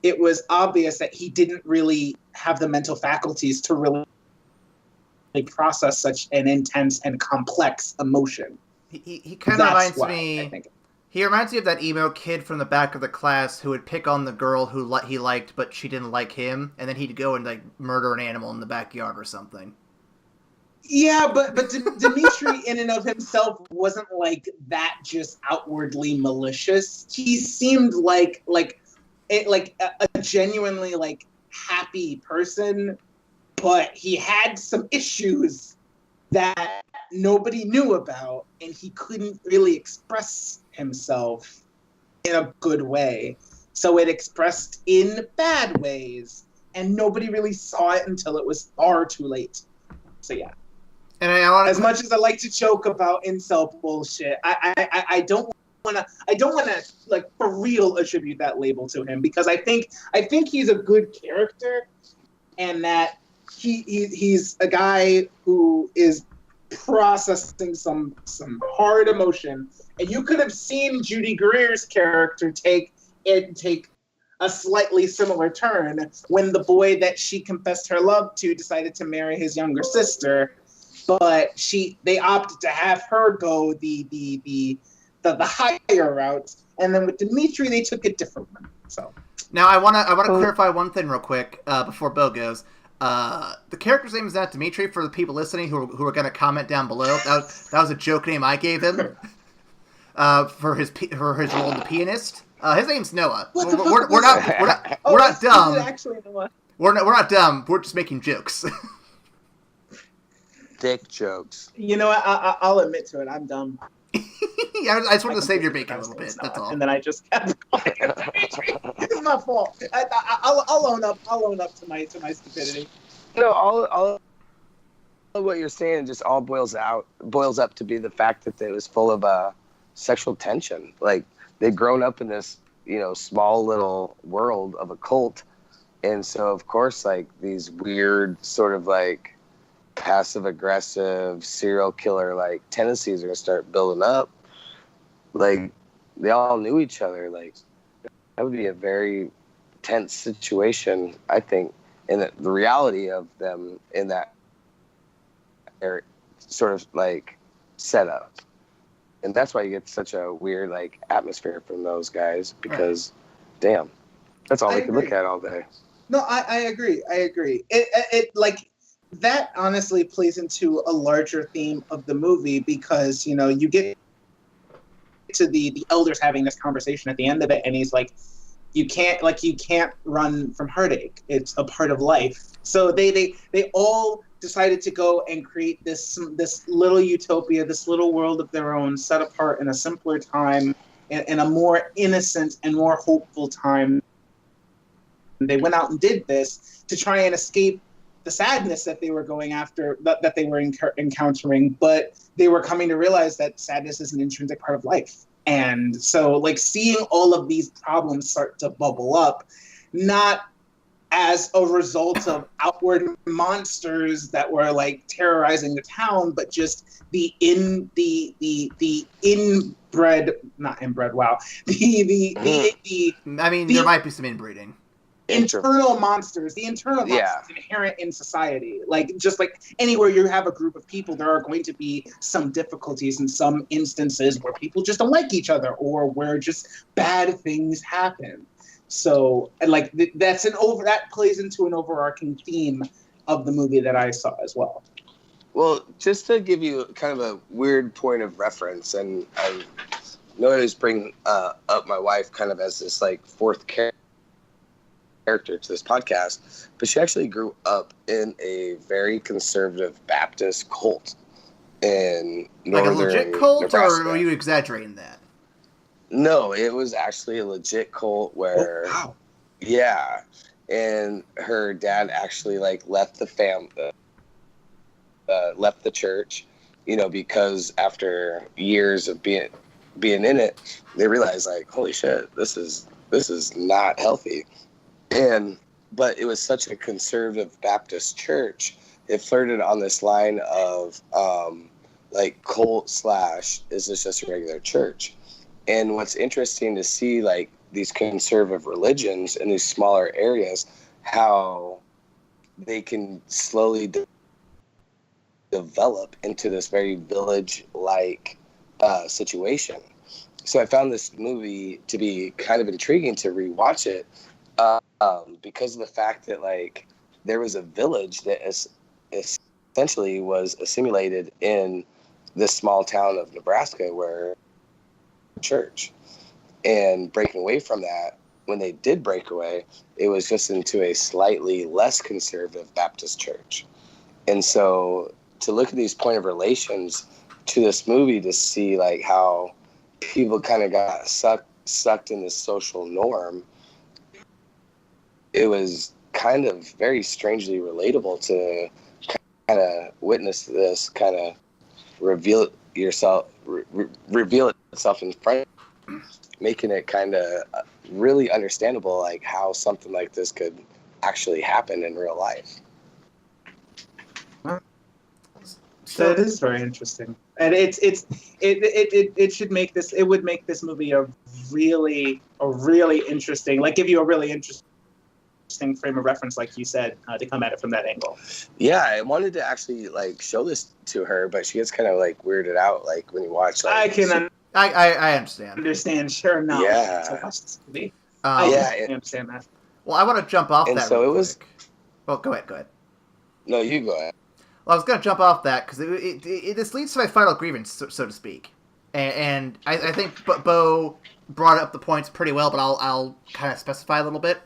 it was obvious that he didn't really have the mental faculties to really process such an intense and complex emotion. He kind of reminds me... He reminds me of that emo kid from the back of the class who would pick on the girl who he liked, but she didn't like him, and then he'd go and like murder an animal in the backyard or something. Yeah, but Dimitri in and of himself wasn't like that, just outwardly malicious. He seemed like a genuinely like happy person, but he had some issues that nobody knew about, and he couldn't really express himself in a good way. So it expressed in bad ways, and nobody really saw it until it was far too late. So yeah. And as much as I like to joke about incel bullshit, I don't want to like for real attribute that label to him, because I think he's a good character, and that he's a guy who is processing some hard emotion. And you could have seen Judy Greer's character take a slightly similar turn when the boy that she confessed her love to decided to marry his younger sister. But they opted to have her go the higher route, and then with Dimitri they took a different one. So now I want to clarify one thing real quick before Bo goes. The character's name is not Dimitri, for the people listening who are going to comment down below. That was a joke name I gave him for his role in The Pianist. His name's Noah. We're not dumb. Actually, Noah. We're not dumb. We're just making jokes. Dick jokes. You know what? I'll admit to it. I'm dumb. Yeah, I just wanted to save your bacon a little bit. That's all. And then I just kept going. It's my fault. I'll own up. I'll own up to my stupidity. No, all what you're saying just all boils up to be the fact that it was full of sexual tension. Like they'd grown up in this, small little world of a cult, and so of course, like these weird sort of like passive-aggressive serial killer like tendencies are gonna start building up. Like they all knew each other. Like that would be a very tense situation, I think. and the reality of them in that sort of like setup. And that's why you get such a weird like atmosphere from those guys, because damn, that's all we can look at all day. No, I agree. It like that honestly plays into a larger theme of the movie, because you get to the elders having this conversation at the end of it, and he's like, you can't run from heartache. It's a part of life. So they all decided to go and create this little utopia, this little world of their own, set apart in a simpler time, in a more innocent and more hopeful time. They went out and did this to try and escape the sadness that they were going after, that they were encountering, but they were coming to realize that sadness is an intrinsic part of life. And so, like, seeing all of these problems start to bubble up, not as a result of outward monsters that were like terrorizing the town, but just the inbred, not inbred. Wow, I mean, there might be some inbreeding. Internal monsters inherent in society. Like, just like anywhere you have a group of people, there are going to be some difficulties in some instances where people just don't like each other, or where just bad things happen. So, like, that plays into an overarching theme of the movie that I saw as well. Well, just to give you kind of a weird point of reference, and I know I was bringing up my wife kind of as this like fourth character to this podcast, but she actually grew up in a very conservative Baptist cult in northern Like a legit cult, Nebraska. or are you exaggerating that? No, it was actually a legit cult where, yeah, and her dad actually like left the left the church, because after years of being in it, they realized like, holy shit, this is not healthy. But it was such a conservative Baptist church, it flirted on this line of like cult / is this just a regular church? And what's interesting to see, like, these conservative religions in these smaller areas, how they can slowly develop into this very village-like situation. So I found this movie to be kind of intriguing to rewatch it, because of the fact that, like, there was a village that essentially was assimilated in this small town of Nebraska where church, and breaking away from that, when they did break away, it was just into a slightly less conservative Baptist church. And so to look at these point of relations to this movie, to see like how people kind of got sucked in this social norm, it was kind of very strangely relatable to kind of witness this kind of reveal itself in front, making it kind of really understandable, like how something like this could actually happen in real life. So it is very interesting, and it should make this. It would make this movie a really interesting, like give you a really interesting frame of reference, like you said, to come at it from that angle. Yeah, I wanted to actually like show this to her, but she gets kind of like weirded out, like when you watch. Like, I understand. Sure, no. Yeah. To watch this movie. I understand that. Well, I want to jump off and that. So real it was. quick. Well, go ahead. No, you go ahead. Well, I was going to jump off that because this leads to my final grievance, so to speak, and I think Bo brought up the points pretty well, but I'll kind of specify a little bit.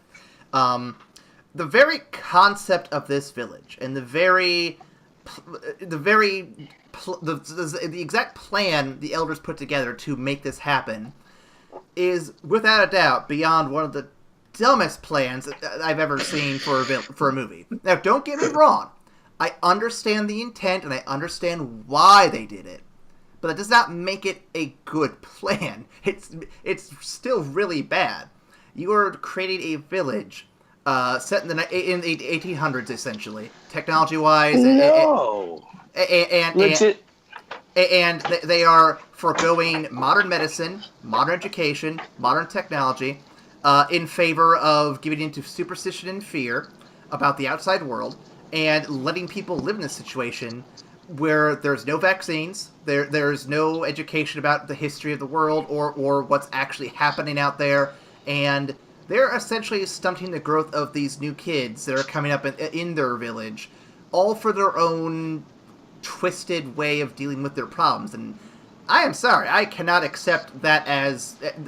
The very concept of this village and the exact plan the elders put together to make this happen is, without a doubt, beyond one of the dumbest plans I've ever seen for a movie. Now, don't get me wrong. I understand the intent and I understand why they did it, but that does not make it a good plan. It's still really bad. You are creating a village set in the 1800s, essentially, technology-wise. No. Legit. And they are foregoing modern medicine, modern education, modern technology, in favor of giving into superstition and fear, about the outside world and letting people live in a situation where there's no vaccines, there's no education about the history of the world or what's actually happening out there, and they're essentially stunting the growth of these new kids that are coming up in their village, all for their own twisted way of dealing with their problems. And I am sorry, I cannot accept that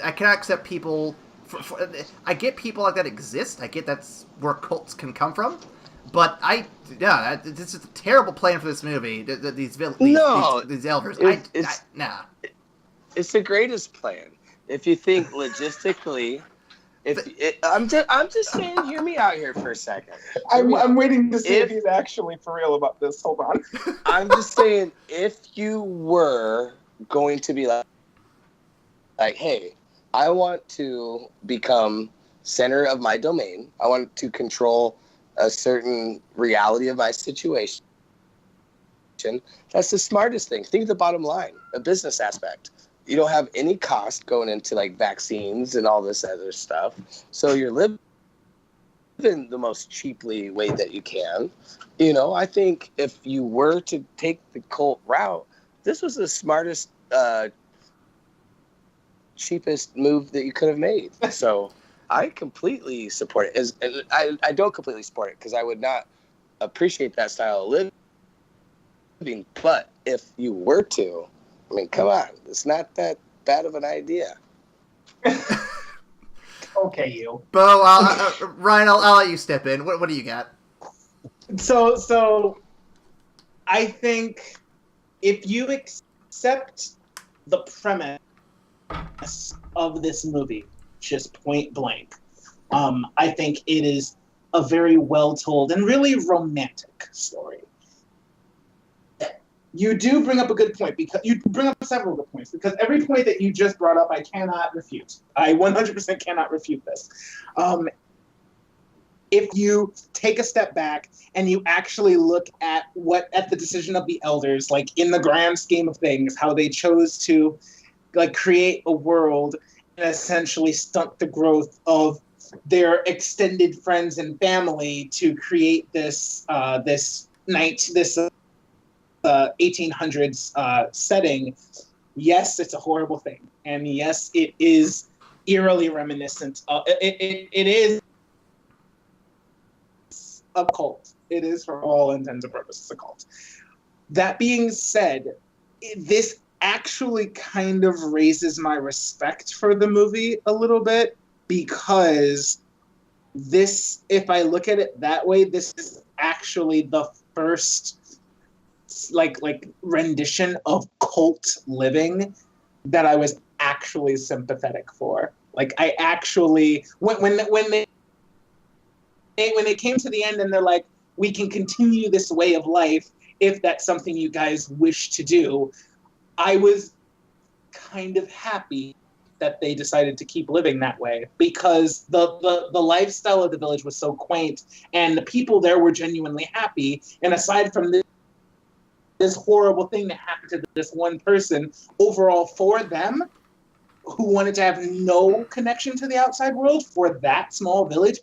I cannot accept people. I get people like that exist. I get that's where cults can come from. But this is a terrible plan for this movie. These elders. Nah. It's the greatest plan. If you think logistically, I'm just saying, hear me out here for a second. I'm waiting to see if he's actually for real about this. Hold on. I'm just saying, if you were going to be like, hey, I want to become center of my domain. I want to control a certain reality of my situation. That's the smartest thing. Think of the bottom line, a business aspect. You don't have any cost going into like vaccines and all this other stuff. So you're living the most cheaply way that you can. I think if you were to take the cult route, this was the smartest, cheapest move that you could have made. So I completely support it. I don't completely support it because I would not appreciate that style of living. But if you were to, I mean, come on, it's not that bad of an idea. Okay, you. Bo, Ryan, I'll let you step in. What do you got? So I think if you accept the premise of this movie, just point blank, I think it is a very well told and really romantic story. You do bring up a good point, because you bring up several good points, because every point that you just brought up, I cannot refute. I 100% cannot refute this. If you take a step back and you actually look at the decision of the elders, like in the grand scheme of things, how they chose to like create a world and essentially stunt the growth of their extended friends and family to create this 1800s setting. Yes, it's a horrible thing, and yes, it is eerily reminiscent of it is a cult. It is, for all intents and purposes, a cult. That being said, this actually kind of raises my respect for the movie a little bit, because this, if I look at it that way, this is actually the first like rendition of cult living that I was actually sympathetic for. Like, I actually, when they came to the end and they're like, we can continue this way of life if that's something you guys wish to do, I was kind of happy that they decided to keep living that way, because the lifestyle of the village was so quaint and the people there were genuinely happy. And aside from this horrible thing that happened to this one person, overall for them, who wanted to have no connection to the outside world, for that small village,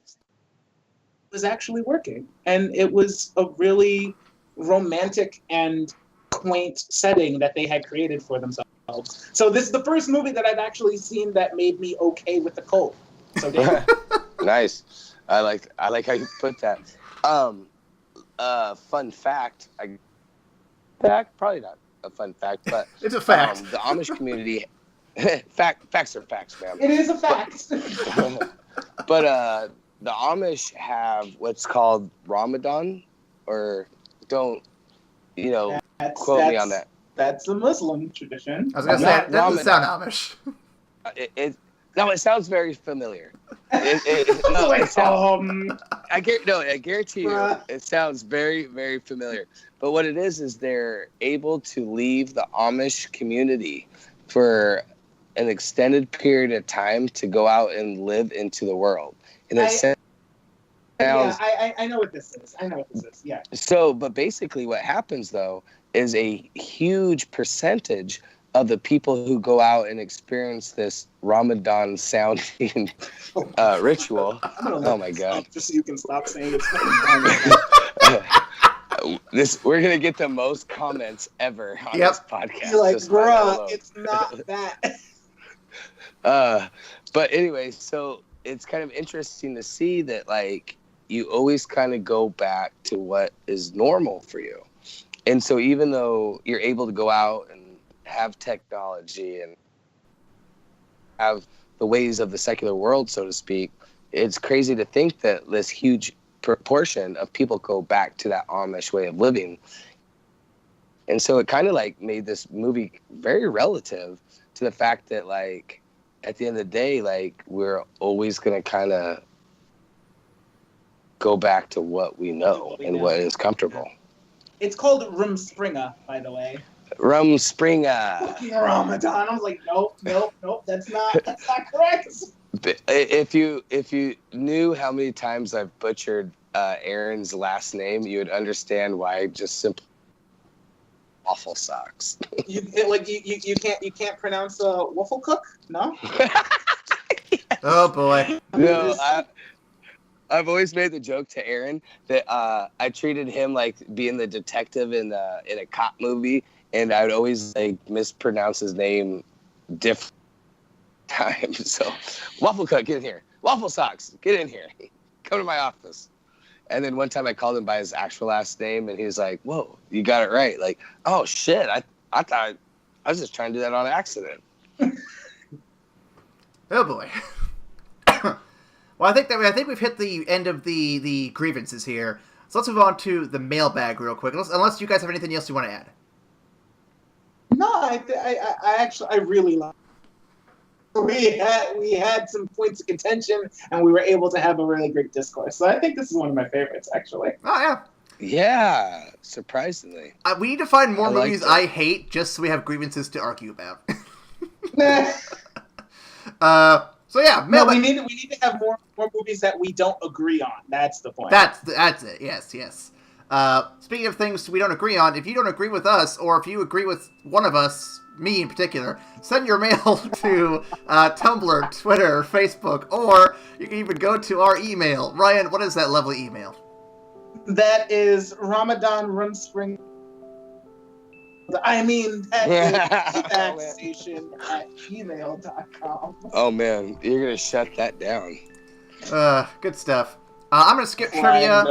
was actually working. And it was a really romantic and quaint setting that they had created for themselves. So this is the first movie that I've actually seen that made me okay with the cult. So nice. I like how you put that. Fun fact. Probably not a fun fact, but it's a fact. The Amish community. Facts are facts, man. It is a fact. But the Amish have what's called Ramadan, or don't, quote me on that. That's a Muslim tradition. I was going to say, that doesn't sound Amish. It sounds very familiar. I guarantee you, it sounds very, very familiar. But what it is they're able to leave the Amish community for an extended period of time to go out and live into the world. And I know what this is. Yeah. So, but basically what happens, though, is a huge percentage of the people who go out and experience this Ramadan sounding ritual. Oh my God! Just so you can stop saying it's we're gonna get the most comments ever on this podcast. You're like, bruh, it's not that. But anyway, so it's kind of interesting to see that, like, you always kind of go back to what is normal for you. And so even though you're able to go out and have technology and have the ways of the secular world, so to speak, it's crazy to think that this huge proportion of people go back to that Amish way of living. And so it kind of like made this movie very relative to the fact that, like, at the end of the day, like, we're always going to kind of go back to what we know and what is comfortable. It's called Rumspringa, by the way. Rumspringa. Ramadan. I was like, nope, that's not correct. If you knew how many times I've butchered Aaron's last name, you would understand why I just simply waffle socks. you can't pronounce waffle cook? No. Oh boy. No, I've always made the joke to Aaron that I treated him like being the detective in a cop movie, and I would always like mispronounce his name different times. So, waffle cook, get in here. Waffle socks, get in here. Come to my office. And then one time I called him by his actual last name, and he was like, "Whoa, you got it right!" Like, oh shit, I thought I was just trying to do that on accident. Oh boy. Well, I think we've hit the end of the grievances here. So let's move on to the mailbag real quick. Unless you guys have anything else you want to add. No, I actually really like. We had some points of contention, and we were able to have a really great discourse. So I think this is one of my favorites, actually. Oh yeah. Yeah, surprisingly. We need to find more movies I hate just so we have grievances to argue about. So yeah, we need to have more movies that we don't agree on. That's the point. That's it. Yes. Speaking of things we don't agree on, if you don't agree with us, or if you agree with one of us, me in particular, send your mail to Tumblr, Twitter, Facebook, or you can even go to our email. Ryan, what is that lovely email? That is Ramadan Rumspring. That is evacstation at gmail.com. Oh man, you're gonna shut that down. Good stuff. I'm gonna skip trivia.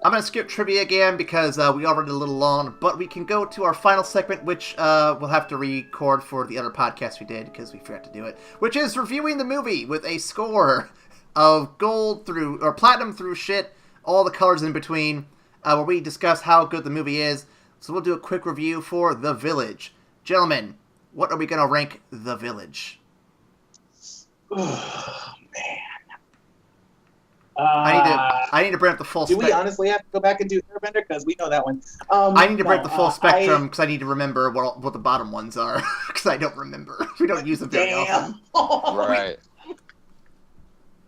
I'm gonna skip trivia again because we already a little long, but we can go to our final segment, which we'll have to record for the other podcast we did because we forgot to do it, which is reviewing the movie with a score of gold through or platinum through shit, all the colors in between, where we discuss how good the movie is. So we'll do a quick review for The Village. Gentlemen, what are we gonna rank The Village? Oh man. I need to bring up the full spectrum. Do we honestly have to go back and do Airbender? Because we know that one. I need to bring up the full spectrum because I need to remember what the bottom ones are because I don't remember. We don't use them very often. Right.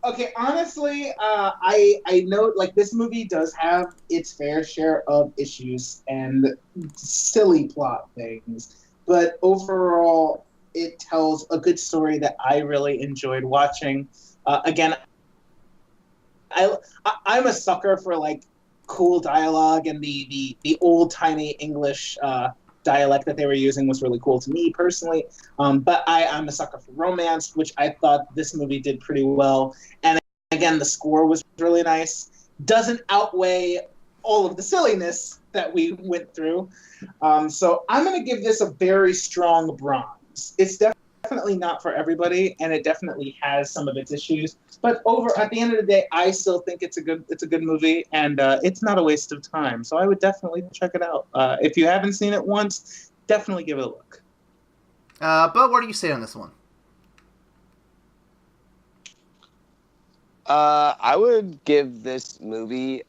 Okay, honestly, I know like this movie does have its fair share of issues and silly plot things, but overall, it tells a good story that I really enjoyed watching. Again, I'm a sucker for like cool dialogue, and the old timey English dialect that they were using was really cool to me personally. But I'm a sucker for romance, which I thought this movie did pretty well. And again, the score was really nice. Doesn't outweigh all of the silliness that we went through. So I'm going to give this a very strong bronze. It's definitely not for everybody, and it definitely has some of its issues. But at the end of the day, I still think it's a good movie, and it's not a waste of time. So I would definitely check it out. If you haven't seen it once, definitely give it a look. But what do you say on this one? I would give this movie,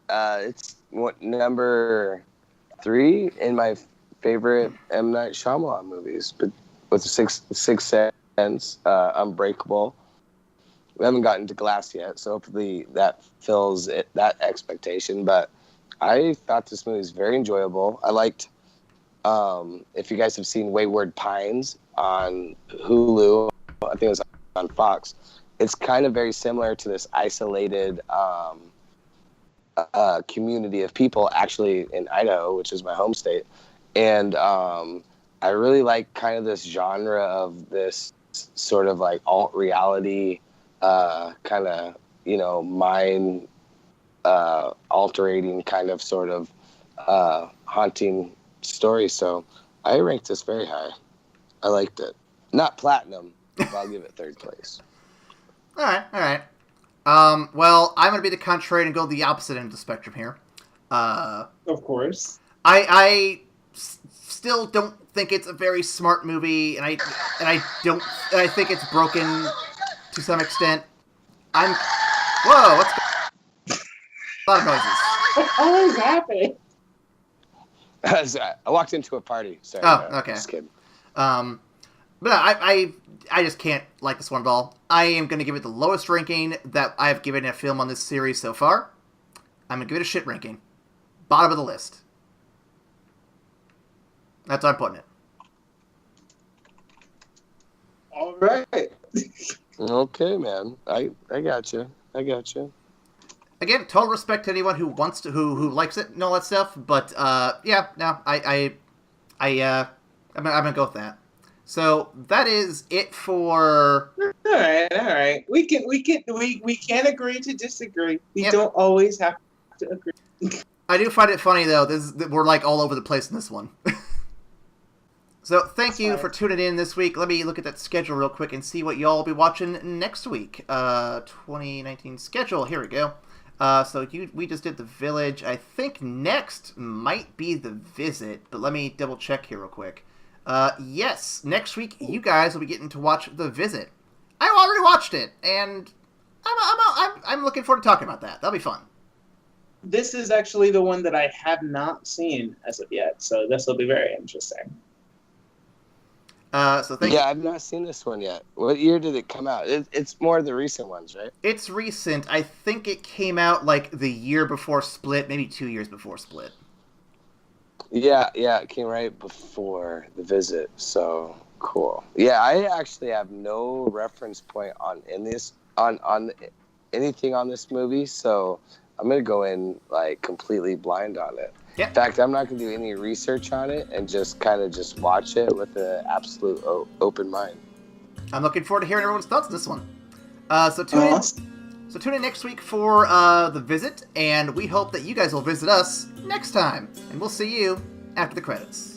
it's number 3 in my favorite M. Night Shyamalan movies, but with Sixth Sense, Unbreakable. We haven't gotten to Glass yet, so hopefully that fills that expectation. But I thought this movie was very enjoyable. I liked if you guys have seen Wayward Pines on Hulu, I think it was on Fox. It's kind of very similar to this isolated community of people, actually in Idaho, which is my home state. And I really like kind of this genre of this sort of like alt reality, kind of, mind altering kind of sort of haunting story. So I ranked this very high. I liked it. Not platinum, but I'll give it third place. All right. Well, I'm going to be the contrary and go the opposite end of the spectrum here. Of course. I still don't think it's a very smart movie, and I think it's broken to some extent. Whoa, what's a lot of noises. What is happening? I walked into a party. Sorry. Oh, okay. Just kidding. But I just can't like this one at all. I am going to give it the lowest ranking that I've given a film on this series so far. I'm going to give it a shit ranking. Bottom of the list. That's how I'm putting it. All right. Okay, man. I got you. Again, total respect to anyone who wants to, who likes it and all that stuff. But yeah, no, I'm gonna go with that. So that is it for. All right. We can agree to disagree. We Yep. don't always have to agree. I do find it funny though. We're like all over the place in this one. So thank you for tuning in this week. Let me look at that schedule real quick and see what y'all will be watching next week. 2019 schedule. Here we go. We just did The Village. I think next might be The Visit, but let me double check here real quick. Yes, next week you guys will be getting to watch The Visit. I already watched it, and I'm looking forward to talking about that. That'll be fun. This is actually the one that I have not seen as of yet, so this will be very interesting. So thank you. Yeah, I've not seen this one yet. What year did it come out? It's more of the recent ones, right? It's recent. I think it came out like the year before Split, maybe 2 years before Split. Yeah, it came right before The Visit. So cool. Yeah, I actually have no reference point on anything on this movie, so I'm gonna go in like completely blind on it. Yeah. In fact, I'm not gonna do any research on it and just watch it with an absolute open mind. I'm looking forward to hearing everyone's thoughts on this one. So tune in next week for The Visit, and we hope that you guys will visit us next time. And we'll see you after the credits.